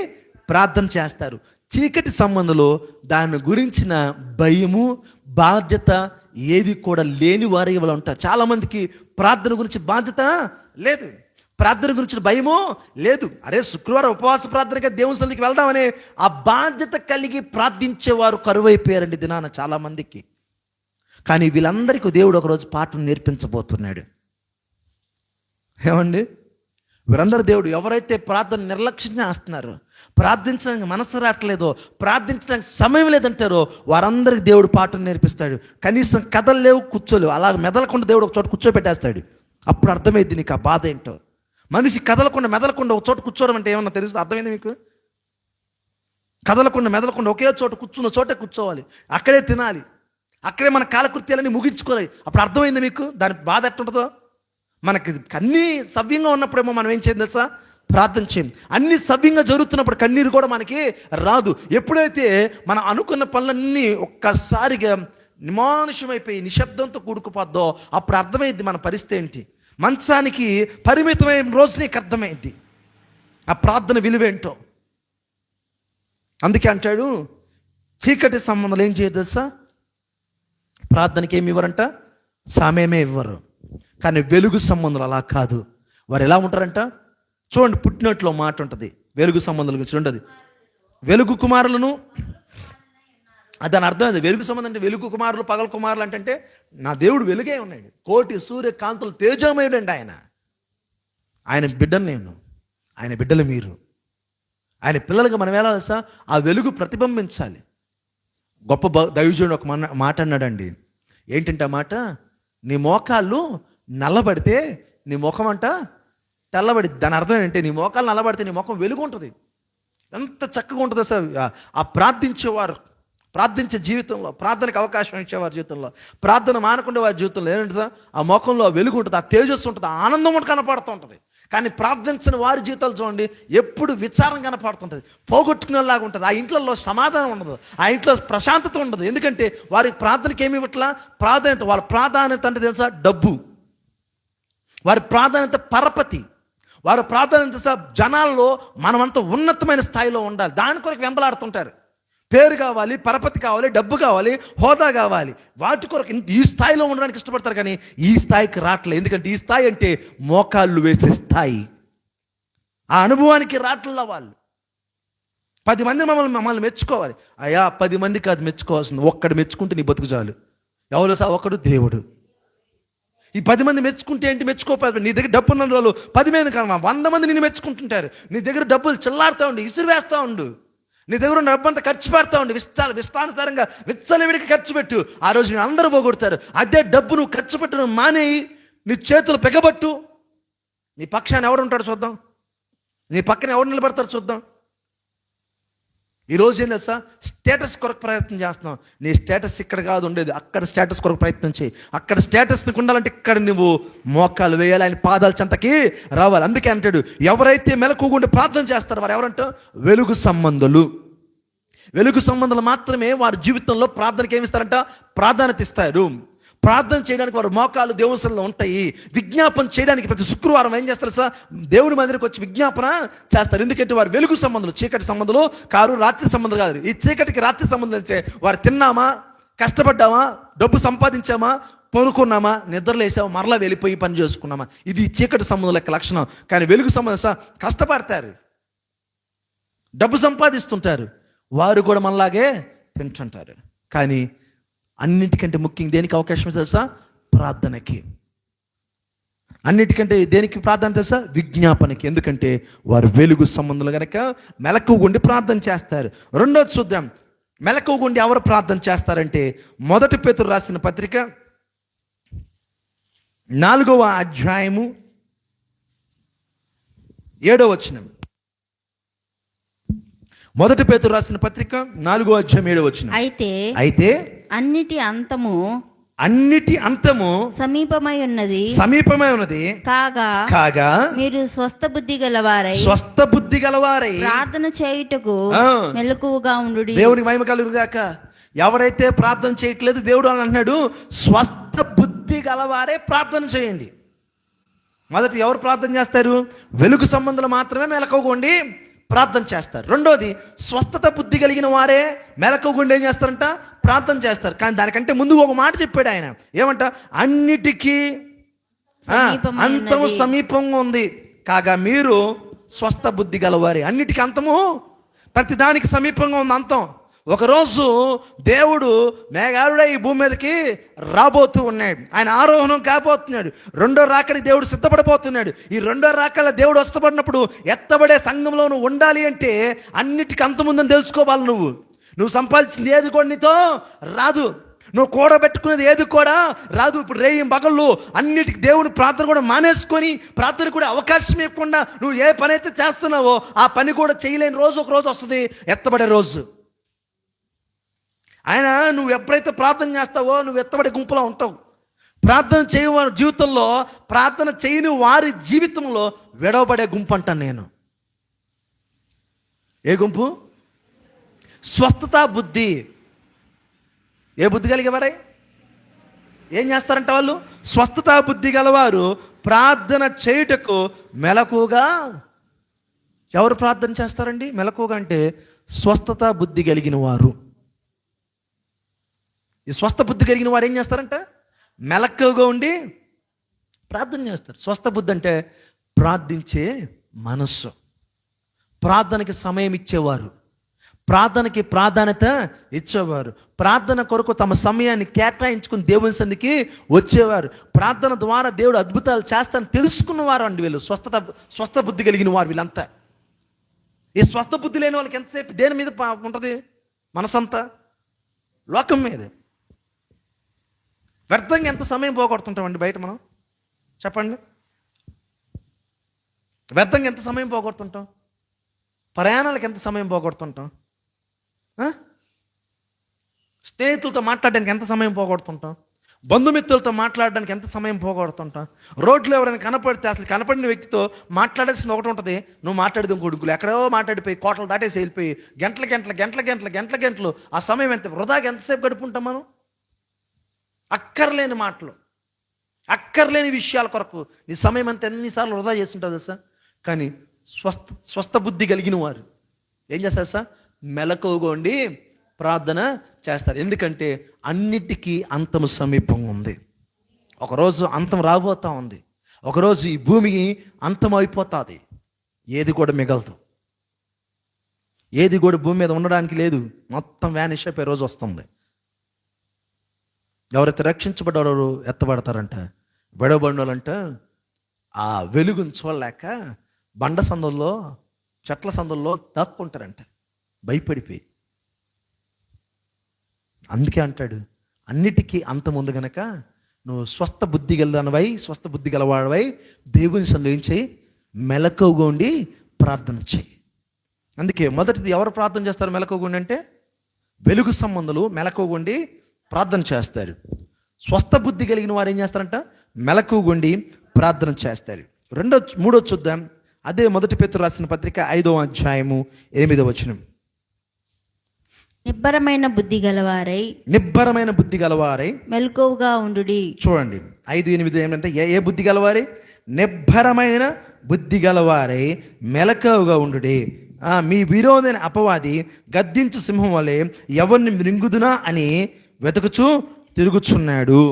ప్రార్థన చేస్తారు. చీకటి సంబంధులు దాని గురించిన భయము, బాధ్యత ఏది కూడా లేని వారి వాళ్ళు ఉంటారు. చాలామందికి ప్రార్థన గురించి బాధ్యత లేదు, ప్రార్థన గురించిన భయము లేదు. అరే శుక్రవారం ఉపవాస ప్రార్థనగా దేవుని సన్నిధికి వెళ్దామని ఆ బాధ్యత కలిగి ప్రార్థించేవారు కరువైపోయారండి దినాన చాలామందికి. కానీ వీళ్ళందరికీ దేవుడు ఒకరోజు పాఠం నేర్పించబోతున్నాడు. ఏమండి, వీరందరూ దేవుడు ఎవరైతే ప్రార్థన నిర్లక్ష్యం చేస్తున్నారో, ప్రార్థించడానికి మనసు రావట్లేదో, ప్రార్థించడానికి సమయం లేదంటారో వారందరికి దేవుడు పాఠం నేర్పిస్తాడు. కనీసం కదలలేవు, కూర్చోలేవు, అలా మెదలకుండా దేవుడు ఒక చోట కూర్చోబెట్టేస్తాడు. అప్పుడు అర్థమైంది నీకు ఆ బాధ ఏంటో. మనిషి కదలకుండా మెదలకుండా ఒక చోట కూర్చోవడం అంటే ఏమన్నా తెలుసు? అర్థమైంది మీకు? కదలకుండా మెదలకుండా ఒకే చోట కూర్చున్న చోటే కూర్చోవాలి, అక్కడే తినాలి, అక్కడే మన కాలకృత్యాలని ముగించుకోవాలి. అప్పుడు అర్థమైంది మీకు దాని బాధ ఎట్టుంటుందో? మనకి అన్నీ సవ్యంగా ఉన్నప్పుడేమో మనం ఏం చేయం తెలుసా? ప్రార్థన చేయం. అన్నీ సవ్యంగా జరుగుతున్నప్పుడు కన్నీరు కూడా మనకి రాదు. ఎప్పుడైతే మనం అనుకున్న పనులన్నీ ఒక్కసారిగా నిమానుషమైపోయి నిశ్శబ్దంతో కూడుకుపోద్దో అప్పుడు అర్థమైంది మన పరిస్థితి ఏంటి. మంచానికి పరిమితమైన రోజు నీకు అర్థమైంది ఆ ప్రార్థన విలువేంటో. అందుకే అంటాడు, చీకటి సంబంధాలు ఏం చేయదు తెలుసా? ప్రార్థనకి ఏమి ఇవ్వరంట? సమయమే ఇవ్వరు. కానీ వెలుగు సంబంధాలు అలా కాదు. వారు ఎలా ఉంటారంట? చూడండి, పుట్టినట్లో మాట ఉంటుంది వెలుగు సంబంధాల గురించి. ఉండదు వెలుగు కుమారులను, దాని అర్థం అది. వెలుగు సంబంధం అంటే వెలుగు కుమారులు, పగల కుమారులు అంటే నా దేవుడు వెలుగే ఉన్నాడు, కోటి సూర్య కాంతులు తేజోమయుడండి ఆయన. ఆయన బిడ్డలు నేను, ఆయన బిడ్డలు మీరు. ఆయన పిల్లలుగా మనం ఎలా తెలుసా? ఆ వెలుగు ప్రతిబింబించాలి. గొప్ప దైవజనుడు ఒక మాట అన్నాడండి. ఏంటంటే ఆ మాట, నీ మోకాళ్ళు నల్లబడితే నీ ముఖం అంట తెల్లబడి. దాని అర్థం ఏంటంటే నీ మోకాలు నల్లబడితే నీ ముఖం వెలుగు ఉంటుంది. ఎంత చక్కగా ఉంటుంది సార్ ఆ ప్రార్థించేవారు, ప్రార్థించే జీవితంలో, ప్రార్థనకు అవకాశం ఇచ్చేవారి జీవితంలో, ప్రార్థన మానకుండా వారి జీవితంలో ఏంటంటే సార్ ఆ ముఖంలో వెలుగు ఉంటుంది, ఆ తేజస్సు ఉంటుంది, ఆ ఆనందం కూడా కనపడుతూ ఉంటుంది. కానీ ప్రార్థించిన వారి జీవితాలు చూడండి, ఎప్పుడు విచారం కనపడుతుంటుంది, పోగొట్టుకునేలాగా ఉంటుంది. ఆ ఇంట్లో సమాధానం ఉండదు, ఆ ఇంట్లో ప్రశాంతత ఉండదు. ఎందుకంటే వారికి ప్రార్థనకి ఏమి ఇవ్వట్లా? ప్రాధాన్యత. వాళ్ళ ప్రాధాన్యత అంటే తెలుసా? డబ్బు. వారి ప్రాధాన్యత పరపతి. వారి ప్రాధాన్యత జనాల్లో మనమంతా ఉన్నతమైన స్థాయిలో ఉండాలి, దాని కొరకు వెంబలాడుతుంటారు. పేరు కావాలి, పరపతి కావాలి, డబ్బు కావాలి, హోదా కావాలి, వాటి కొరకు ఈ స్థాయిలో ఉండడానికి ఇష్టపడతారు. కానీ ఈ స్థాయికి రావట్లేదు. ఎందుకంటే ఈ స్థాయి అంటే మోకాళ్ళు వేసే స్థాయి. ఆ అనుభవానికి రావట్లా వాళ్ళు. 10 మంది మమ్మల్ని మెచ్చుకోవాలి. అయ్యా 10 మంది కాదు మెచ్చుకోవాల్సింది, ఒక్కడు మెచ్చుకుంటే నీ బతుకు చాలు. ఎవరు సార్? ఒకడు దేవుడు. ఈ 10 మంది మెచ్చుకుంటే ఏంటి? మెచ్చుకోకపోతే నీ దగ్గర డబ్బు ఉన్న వాళ్ళు 10 మంది కాదు, 100 మంది నిన్ను మెచ్చుకుంటుంటారు. నీ దగ్గర డబ్బులు చిల్లాడుతూ ఉండు, ఇసురు వేస్తూ ఉండు, నీ దగ్గర ఉన్న డబ్బంతా ఖర్చు పెడతా ఉండి, ఇష్టానుసారంగా విచ్చలవిడికి ఖర్చు పెట్టు. ఆ రోజు నేను అందరూ పోగొడతారు. అదే డబ్బు నువ్వు ఖర్చు పెట్టు, నువ్వు మానేయి, నీ చేతులు పెగబట్టు. నీ పక్షాన్ని ఎవడు ఉంటాడు చూద్దాం, నీ పక్కన ఎవడు నిలబడతాడు చూద్దాం. ఈరోజు ఏం తెలుసా? స్టేటస్ కొరకు ప్రయత్నం చేస్తున్నావు. నీ స్టేటస్ ఇక్కడ కాదు ఉండేది, అక్కడ స్టేటస్ కొరకు ప్రయత్నం చేయి. అక్కడ స్టేటస్ నీకు ఉండాలంటే ఇక్కడ నువ్వు మోకాలు వేయాలి, ఆయన పాదాల చెంతకి రావాలి. అందుకే అంటాడు, ఎవరైతే మెలకుగుండి ప్రార్థన చేస్తారో వారు ఎవరంట? వెలుగు సంబంధులు. వెలుగు సంబంధాలు మాత్రమే వారి జీవితంలో ప్రార్థనకి ఏమిస్తారంట? ప్రాధాన్యత ఇస్తారు. ప్రార్థన చేయడానికి వారు మోకాలు దేవునిలో ఉంటాయి. విజ్ఞాపన చేయడానికి ప్రతి శుక్రవారం ఏం చేస్తారు సార్? దేవుని మందిరికి వచ్చి విజ్ఞాపన చేస్తారు. ఎందుకంటే వారు వెలుగు సంబంధాలు, చీకటి సంబంధాలు కారు, రాత్రి సంబంధాలు కాదు. ఈ చీకటికి రాత్రి సంబంధం అంటే వారు తిన్నామా, కష్టపడ్డామా, డబ్బు సంపాదించామా, పనుకున్నామా, నిద్రలేసామా, మరలా వెళ్ళిపోయి పని చేసుకున్నామా, ఇది చీకటి సంబంధం యొక్క లక్షణం. కానీ వెలుగు సంబంధం సార్ కష్టపడతారు, డబ్బు సంపాదిస్తుంటారు, వారు కూడా మనలాగే తింటుంటారు. కానీ అన్నిటికంటే ముఖ్యంగా దేనికి అవకాశం తెలుసా? ప్రార్థనకి. అన్నిటికంటే దేనికి ప్రార్థన తెలుసా? విజ్ఞాపనకి. ఎందుకంటే వారు వెలుగు సంబంధాలు కనుక మెలకువగుండి ప్రార్థన చేస్తారు. రెండోది చూద్దాం, మెలకువగుండి ఎవరు ప్రార్థన చేస్తారంటే 1 పేతురు రాసిన పత్రిక 4వ అధ్యాయము 7వ వచనం. 1 పేతురు రాసిన పత్రిక 4వ అధ్యాయం 7వ వచనం. అయితే
అన్నిటి అంతము సమీపమై ఉన్నది కాగా మీరు స్వస్థ బుద్ధి గలవారై ప్రార్థన చేయుటకు మెలకువగా ఉండు.
దేవునికి మహిమ కలుగుగాక. ఎవరైతే ప్రార్థన చేయట్లేదు దేవుడు అని అంటున్నాడు, స్వస్థ బుద్ధి గలవారే ప్రార్థన చేయండి. మొదటి ఎవరు ప్రార్థన చేస్తారు? వెలుగు సంబంధాలు మాత్రమే మెలకువగొండి ప్రార్థన చేస్తారు. రెండోది స్వస్థత బుద్ధి కలిగిన వారే మెలకువగుండి ఏం చేస్తారంట? ప్రార్థన చేస్తారు. కానీ దానికంటే ముందు ఒక మాట చెప్పాడు ఆయన, ఏమంట? అన్నిటికీ అంతము సమీపంగా ఉంది కాగా మీరు స్వస్థ బుద్ధి గలవారే. అన్నిటికీ అంతము, ప్రతి దానికి సమీపంగా ఉంది అంతం. ఒకరోజు దేవుడు మేఘారుడై ఈ భూమి మీదకి రాబోతూ ఉన్నాడు. ఆయన ఆరోహణం కాబోతున్నాడు. రెండో రాకడికి దేవుడు సిద్ధపడిపోతున్నాడు. ఈ రెండో రాకడ దేవుడు వస్తపడినప్పుడు ఎత్తబడే సంఘంలో నువ్వు ఉండాలి అంటే అన్నిటికీ అంతముందని తెలుసుకోవాలి. నువ్వు సంపాదించింది ఏది కూడా నీతో రాదు. నువ్వు కూడబెట్టుకునేది ఏది కూడా రాదు. ఇప్పుడు రేయం పగళ్ళు అన్నిటికీ దేవుని ప్రార్థన కూడా మానేసుకొని, ప్రార్థన కూడా అవకాశం ఇవ్వకుండా నువ్వు ఏ పని అయితే చేస్తున్నావో ఆ పని కూడా చేయలేని రోజు ఒక రోజు వస్తుంది, ఎత్తబడే రోజు. ఆయన నువ్వు ఎప్పుడైతే ప్రార్థన చేస్తావో నువ్వు ఎత్తబడే గుంపులో ఉంటావు. ప్రార్థన చేయని జీవితంలో, ప్రార్థన చేయని వారి జీవితంలో విడవబడే గుంపు అంటాను నేను. ఏ గుంపు? స్వస్థత బుద్ధి. ఏ బుద్ధి కలిగేవారే? ఏం చేస్తారంట వాళ్ళు? స్వస్థత బుద్ధి గలవారు ప్రార్థన చేయుటకు మెలకుగా. ఎవరు ప్రార్థన చేస్తారండి మెలకుగా? అంటే స్వస్థత బుద్ధి కలిగిన వారు. ఈ స్వస్థ బుద్ధి కలిగిన వారు ఏం చేస్తారంట? మెలకుగా ఉండి ప్రార్థన చేస్తారు. స్వస్థ బుద్ధి అంటే ప్రార్థించే మనస్సు, ప్రార్థనకి సమయం ఇచ్చేవారు, ప్రార్థనకి ప్రాధాన్యత ఇచ్చేవారు, ప్రార్థన కొరకు తమ సమయాన్ని కేటాయించుకుని దేవుని సన్నిధికి వచ్చేవారు, ప్రార్థన ద్వారా దేవుడు అద్భుతాలు చేస్తానని తెలుసుకున్నవారు అండి వీళ్ళు. స్వస్థ బుద్ధి కలిగిన వారు వీళ్ళంతా. ఈ స్వస్థ బుద్ధి లేని వాళ్ళకి ఎంతసేపు దేని మీద ఉంటుంది? మనసంతా లోకం మీదే. వ్యర్థంగా ఎంత సమయం పోగొడుతుంటామండి బయట మనం? చెప్పండి. వ్యర్థంగా ఎంత సమయం పోగొడుతుంటాం? ప్రయాణాలకు ఎంత సమయం పోగొడుతుంటాం? స్నేహితులతో మాట్లాడడానికి ఎంత సమయం పోగొడుతుంటాం? బంధుమిత్రులతో మాట్లాడడానికి ఎంత సమయం పోగొడుతుంటాం? రోడ్లో ఎవరైనా కనపడితే అసలు కనపడిన వ్యక్తితో మాట్లాడాల్సింది ఒకటి ఉంటుంది, నువ్వు మాట్లాడేది కొడుకులు ఎక్కడో మాట్లాడిపోయి కోటలు దాటేసి వెళ్ళిపోయి గంటలు ఆ సమయం ఎంత వృధాగా ఎంతసేపు గడుపుంటాం మనం? అక్కర్లేని మాటలు, అక్కర్లేని విషయాల కొరకు నీ సమయం అంతా ఎన్నిసార్లు వృధా చేస్తుంటుంది సార్. కానీ స్వస్థ బుద్ధి కలిగిన వారు ఏం చేస్తారు సార్? మెలకువగా ఉండి ప్రార్థన చేస్తారు. ఎందుకంటే అన్నిటికీ అంతము సమీపంగా ఉంది. ఒకరోజు అంతం రాబోతా ఉంది. ఒకరోజు ఈ భూమికి అంతం అయిపోతుంది. ఏది కూడా మిగలదు. ఏది కూడా భూమి మీద ఉండడానికి లేదు. మొత్తం వ్యానిష్ అయిపోయే రోజు వస్తుంది. ఎవరైతే రక్షించబడ్డారో ఎత్తబడతారంట. విడబడినోళ్ళంట ఆ వెలుగును చూడలేక బండ సందుల్లో, చెట్ల సందుల్లో దాక్కుంటారంట భయపడిపోయి. అందుకే అంటాడు అన్నిటికీ అంతం ఉంది గనక నువ్వు స్వస్థ బుద్ధి గలవాడవై, స్వస్థ బుద్ధి గలవాడవై దేవుని సన్నిధించి మెలకువగా ఉండి ప్రార్థన చేయి. అందుకే మొదటిది ఎవరు ప్రార్థన చేస్తారు మెలకువగా ఉండి అంటే? వెలుగు సంబంధులు మెలకువగా ఉండి ప్రార్థన చేస్తారు. స్వస్థ బుద్ధి కలిగిన వారు ఏం చేస్తారంట? మెలకువగా ఉండి ప్రార్థన చేస్తారు. మూడో చూద్దాం. అదే మొదటి పేతురు రాసిన పత్రిక 5వ అధ్యాయము 8వ వచనం.
నిబ్బరమైన బుద్ధి గలవారై మెలకువగా ఉండుడి.
చూడండి 5:8 ఏమంటే ఏ బుద్ధి గలవారై? నిబ్బరమైన బుద్ధి గలవారై మెలకువగా ఉండుడి. మీ విరోధైన అపవాది గద్దించు సింహం వలె ఎవరిని మృంగుదునా అని వెతుకుచూ తిరుగుచున్నాడు.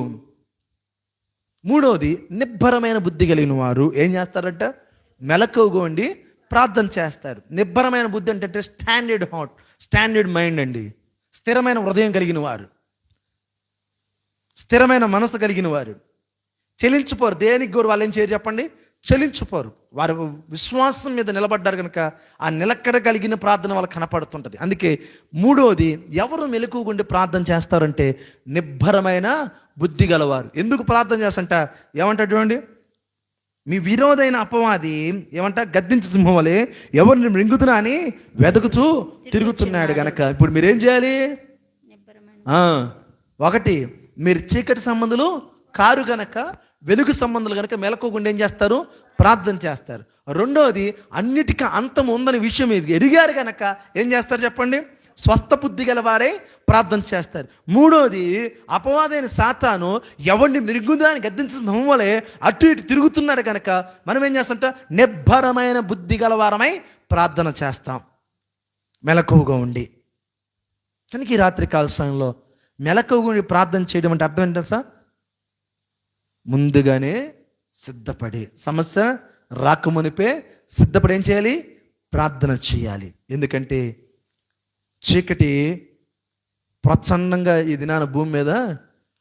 మూడవది నిబ్బరమైన బుద్ధి కలిగిన వారు ఏం చేస్తారంట? మెలకువగా ఉండి ప్రార్థన చేస్తారు. నిబ్బరమైన బుద్ధి అంటే స్టాండర్డ్ హార్ట్, స్టాండర్డ్ మైండ్ అండి. స్థిరమైన హృదయం కలిగిన వారు, స్థిరమైన మనసు కలిగిన వారు. చెలించిపోరు. దేనికి కూడా వాళ్ళు ఏం చేయరు చెప్పండి? చెలించిపోరు. వారు విశ్వాసం మీద నిలబడ్డారు కనుక ఆ నిలకడ కలిగిన ప్రార్థన వాళ్ళకి కనపడుతుంటుంది. అందుకే మూడోది ఎవరు మెలకువగా ఉండి ప్రార్థన చేస్తారంటే నిబ్బరమైన బుద్ధి గలవారు. ఎందుకు ప్రార్థన చేస్తంట? ఏమంటాడు చూడండి, మీ విరోధైన అపవాది ఏమంట? గద్దించు సింహం వలె ఎవరిని మృంగుతున్నా అని వెతుకుతూ తిరుగుతున్నాడు గనక ఇప్పుడు మీరేం చేయాలి? ఒకటి, మీరు చీకటి సంబంధులు కారు గనక, వెలుగు సంబంధాలు కనుక మెలకువగా ఏం చేస్తారు? ప్రార్థన చేస్తారు. రెండోది, అన్నిటికీ అంతం ఉందని విషయం మీరు ఎరిగారు కనుక ఏం చేస్తారు చెప్పండి? స్వస్థ బుద్ధి గలవారే ప్రార్థన చేస్తారు. మూడోది, అపవాదైన సాతాను ఎవరిని మిరుగుందా అని గద్దించిన వలె అటు ఇటు తిరుగుతున్నాడు కనుక మనం ఏం చేస్తాంట? నిబ్బరమైన బుద్ధి గలవారమై ప్రార్థన చేస్తాం మెలకువగా ఉండి. కనుక ఈ రాత్రి కాల సమయంలో మెలకువగా ఉండి ప్రార్థన చేయడం అంటే అర్థం ఏంటో సార్? ముందుగానే సిద్ధపడి, సమస్య రాకమునిపే సిద్ధపడి ఏం చేయాలి? ప్రార్థన చేయాలి. ఎందుకంటే చీకటి ప్రచండంగా ఈ దినాన భూమి మీద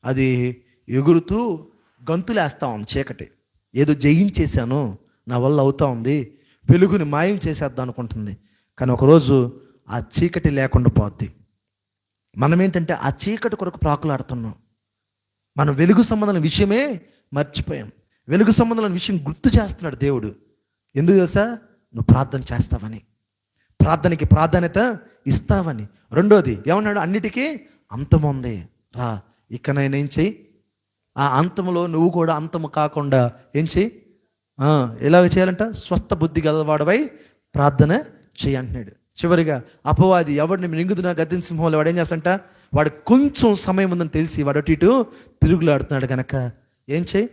అది ఎగురుతూ గంతులేస్తా ఉంది చీకటి. ఏదో జయించేశాను, నా వల్ల అవుతా ఉంది, వెలుగుని మాయం చేసేద్దాం అనుకుంటుంది. కానీ ఒకరోజు ఆ చీకటి లేకుండా పోద్ది. మనం ఏంటంటే ఆ చీకటి కొరకు ప్రాకులాడుతున్నాం. మనం వెలుగు సంబంధమైన విషయమే మర్చిపోయాం. వెలుగు సంబంధమైన విషయం గుర్తు చేస్తున్నాడు దేవుడు. ఎందుకు తెలుసా? నువ్వు ప్రార్థన చేస్తావని, ప్రార్థనకి ప్రాధాన్యత ఇస్తావని. రెండోది ఏమన్నాడు? అన్నిటికీ అంతం ఉంది, రా ఇకనైనా ఏం చెయ్యి, ఆ అంతంలో నువ్వు కూడా అంతము కాకుండా ఏం చెయ్యి, ఎలాగ చేయాలంట? స్వస్థ బుద్ధి గలవాడవై ప్రార్థన చెయ్యి అంటున్నాడు. చివరిగా అపవాది ఎవడిని మింగుతున్నా గద్దిన సింహంలో వాడు ఏం చేస్తాడంట? వాడు కొంచెం సమయం ఉందని తెలిసి వాడు అటు ఇటు తిరుగులాడుతున్నాడు కనుక ఏం చెయ్యి?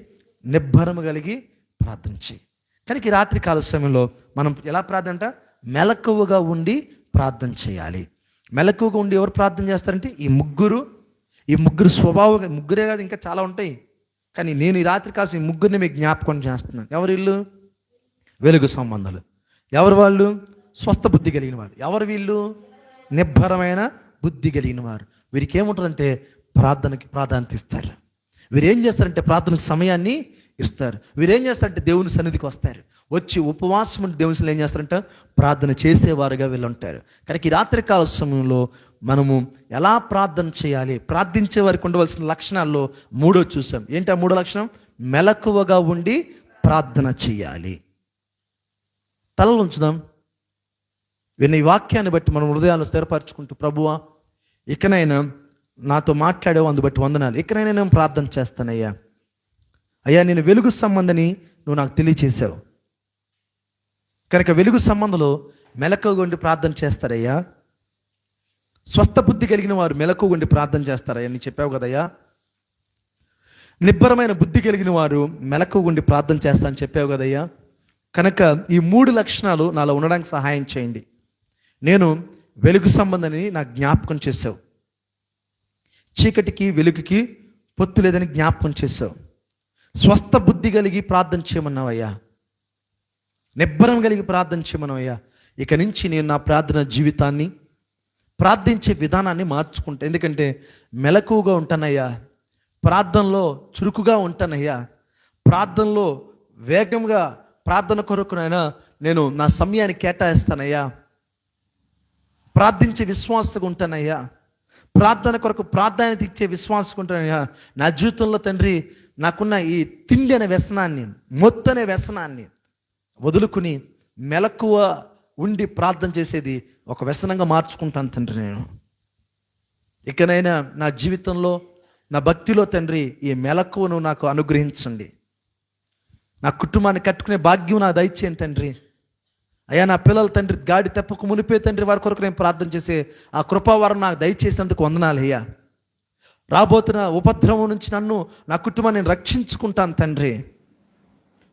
నిబ్బరము కలిగి ప్రార్థన చెయ్యి. కనుక ఈ రాత్రి కాల సమయంలో మనం ఎలా ప్రార్థన అంట? మెలకువగా ఉండి ప్రార్థన చేయాలి. మెలకువగా ఉండి ఎవరు ప్రార్థన చేస్తారంటే ఈ ముగ్గురు స్వభావం. ముగ్గురే కాదు, ఇంకా చాలా ఉంటాయి. కానీ నేను ఈ రాత్రి కాస్త ఈ ముగ్గురిని మీకు జ్ఞాపకం చేస్తున్నాను. ఎవరు వీళ్ళు? వెలుగు సంబంధాలు. ఎవరు వాళ్ళు? స్వస్థ బుద్ధి కలిగిన వారు. ఎవరు వీళ్ళు? నిబ్బరమైన బుద్ధి కలిగిన వారు. వీరికి ఏముంటుందంటే ప్రార్థనకి ప్రాధాన్యత ఇస్తారు. వీరు ఏం చేస్తారంటే ప్రార్థనకు సమయాన్ని ఇస్తారు. వీరేం చేస్తారంటే దేవుని సన్నిధికి వస్తారు. వచ్చి ఉపవాసం ఉండి దేవుని ఏం చేస్తారంట? ప్రార్థన చేసేవారుగా వీళ్ళు ఉంటారు. కనుక ఈ రాత్రికాల సమయంలో మనము ఎలా ప్రార్థన చేయాలి, ప్రార్థించే వారికి ఉండవలసిన లక్షణాల్లో మూడో చూసాం. ఏంటి ఆ మూడో లక్షణం? మెలకువగా ఉండి ప్రార్థన చేయాలి. తలలు ఉంచుదాం. విన్న ఈ వాక్యాన్ని బట్టి మనం హృదయాలు స్థిరపరచుకుంటూ, ప్రభువా ఇకనైనా నాతో మాట్లాడేవో అందుబట్టి వందనాలు. ఇకనైనా నేను ప్రార్థన చేస్తానయ్యా. అయ్యా నేను వెలుగు సంబంధని నువ్వు నాకు తెలియచేశావు కనుక వెలుగు సంబంధంలో మెలకువగా ఉండి ప్రార్థన చేస్తారయ్యా. స్వస్థ బుద్ధి కలిగిన వారు మెలకువగా ఉండి ప్రార్థన చేస్తారయ్యా, నీ చెప్పావు కదయ్యా. నిబ్బరమైన బుద్ధి కలిగిన వారు మెలకువగా ఉండి ప్రార్థన చేస్తారని చెప్పావు కదయ్యా. కనుక ఈ మూడు లక్షణాలు నాలో ఉండడానికి సహాయం చేయండి. నేను వెలుగు సంబంధాన్ని నాకు జ్ఞాపకం చేసావు. చీకటికి వెలుగుకి పొత్తు లేదని జ్ఞాపకం చేసావు. స్వస్థ బుద్ధి కలిగి ప్రార్థన చేయమన్నావయ్యా. నిబ్బరం కలిగి ప్రార్థన చేయమన్నావయ్యా. ఇక నుంచి నేను నా ప్రార్థన జీవితాన్ని, ప్రార్థించే విధానాన్ని మార్చుకుంటా. ఎందుకంటే మెలకువగా ఉంటానయ్యా, ప్రార్థనలో చురుకుగా ఉంటానయ్యా, ప్రార్థనలో వేగంగా ప్రార్థన కొరకునైనా నేను నా సమయాన్ని కేటాయిస్తానయ్యా, ప్రార్థించే విశ్వాసంగా ఉంటానయ్యా, ప్రార్థన కొరకు ప్రాధాన్యత ఇచ్చే విశ్వాసంగా ఉంటానయ్యా. నా జీవితంలో తండ్రి నాకున్న ఈ తిండి అనే వ్యసనాన్ని, మొత్తు అనే వ్యసనాన్ని వదులుకుని మెలకువ ఉండి ప్రార్థన చేసేది ఒక వ్యసనంగా మార్చుకుంటాను తండ్రి. నేను ఇకనైనా నా జీవితంలో, నా భక్తిలో తండ్రి ఈ మెలకువను నాకు అనుగ్రహించండి. నా కుటుంబాన్ని కట్టుకునే భాగ్యం నా దయచేయండి తండ్రి. అయ్యా నా పిల్లల తండ్రి గాడి తెప్పకు మునిపే తండ్రి వారి కొరకు నేను ప్రార్థన చేసే ఆ కృపావరం నాకు దయచేసినందుకు వందనాలు అయ్యా. రాబోతున్న ఉపద్రవం నుంచి నన్ను, నా కుటుంబాన్ని నేను రక్షించుకుంటాను తండ్రి.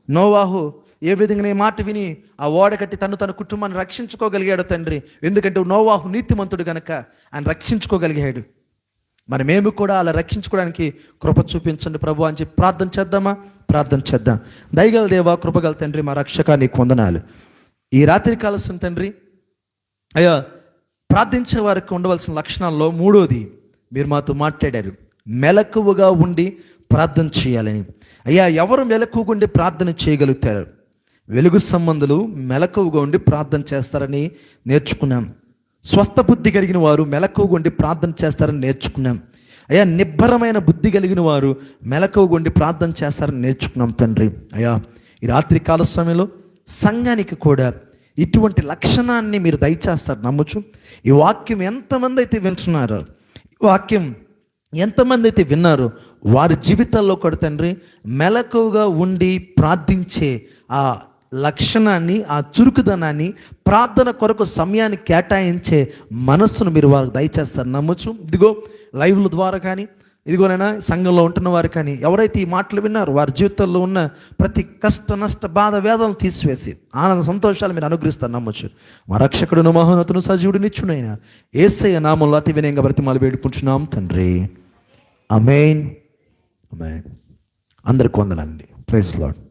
నోవాహు ఏ విధంగా ఈ మాట విని ఆ ఓడ కట్టి తన కుటుంబాన్ని రక్షించుకోగలిగాడు తండ్రి. ఎందుకంటే నోవాహు నీతిమంతుడు కనుక ఆయన రక్షించుకోగలిగాడు. మరి మేము కూడా అలా రక్షించుకోవడానికి కృప చూపించండి ప్రభు అని చెప్పి ప్రార్థన చేద్దామా? ప్రార్థన చేద్దాం. దయగల దేవా, కృపగల తండ్రి, మా రక్షక నీకు వందనాలు. ఈ రాత్రి కాలసిన తండ్రి అయ్యా, ప్రార్థించే వారికి ఉండవలసిన లక్షణాల్లో మూడోది మీరు మాతో మాట్లాడారు, మెలకువగా ఉండి ప్రార్థన చేయాలని. అయ్యా ఎవరు మెలకువగా ఉండి ప్రార్థన చేయగలుగుతారు? వెలుగు సంబంధులు మెలకువగా ఉండి ప్రార్థన చేస్తారని నేర్చుకున్నాం. స్వస్థ బుద్ధి కలిగిన వారు మెలకువగా ఉండి ప్రార్థన చేస్తారని నేర్చుకున్నాం. అయ్యా నిబ్బరమైన బుద్ధి కలిగిన వారు మెలకువగా ఉండి ప్రార్థన చేస్తారని నేర్చుకున్నాం తండ్రి. అయ్యా ఈ రాత్రి కాల సమయంలో సంఘానికి కూడా ఇటువంటి లక్షణాన్ని మీరు దయచేస్తారు నమ్మచ్చు. ఈ వాక్యం ఎంతమంది అయితే వింటున్నారో, ఈ వాక్యం ఎంతమంది అయితే విన్నారో వారి జీవితాల్లో కూడా తండ్రి మెలకువగా ఉండి ప్రార్థించే ఆ లక్షణాన్ని, ఆ చురుకుదనాన్ని, ప్రార్థన కొరకు సమయాన్ని కేటాయించే మనస్సును మీరు వారికి దయచేస్తారు నమ్మచ్చు. ఇదిగో లైవ్ల ద్వారా కానీ, ఇదిగోనైనా సంఘంలో ఉంటున్న వారు కానీ ఎవరైతే ఈ మాటలు విన్నారో వారి జీవితంలో ఉన్న ప్రతి కష్ట నష్ట బాధ వేదనలు తీసివేసి ఆనంద సంతోషాలు మీరు అనుగ్రహిస్తారు నమ్మచ్చు. మా రక్షకుడును మహోన్నతును సజీవుడు నిత్యుడైన యేసయ్య నామములో అతి వినయంగా బ్రతిమాలు వేడుకుంటున్నాం తండ్రి. ఆమేన్. ఆమేన్. అందరికి వందనండి. Praise lord.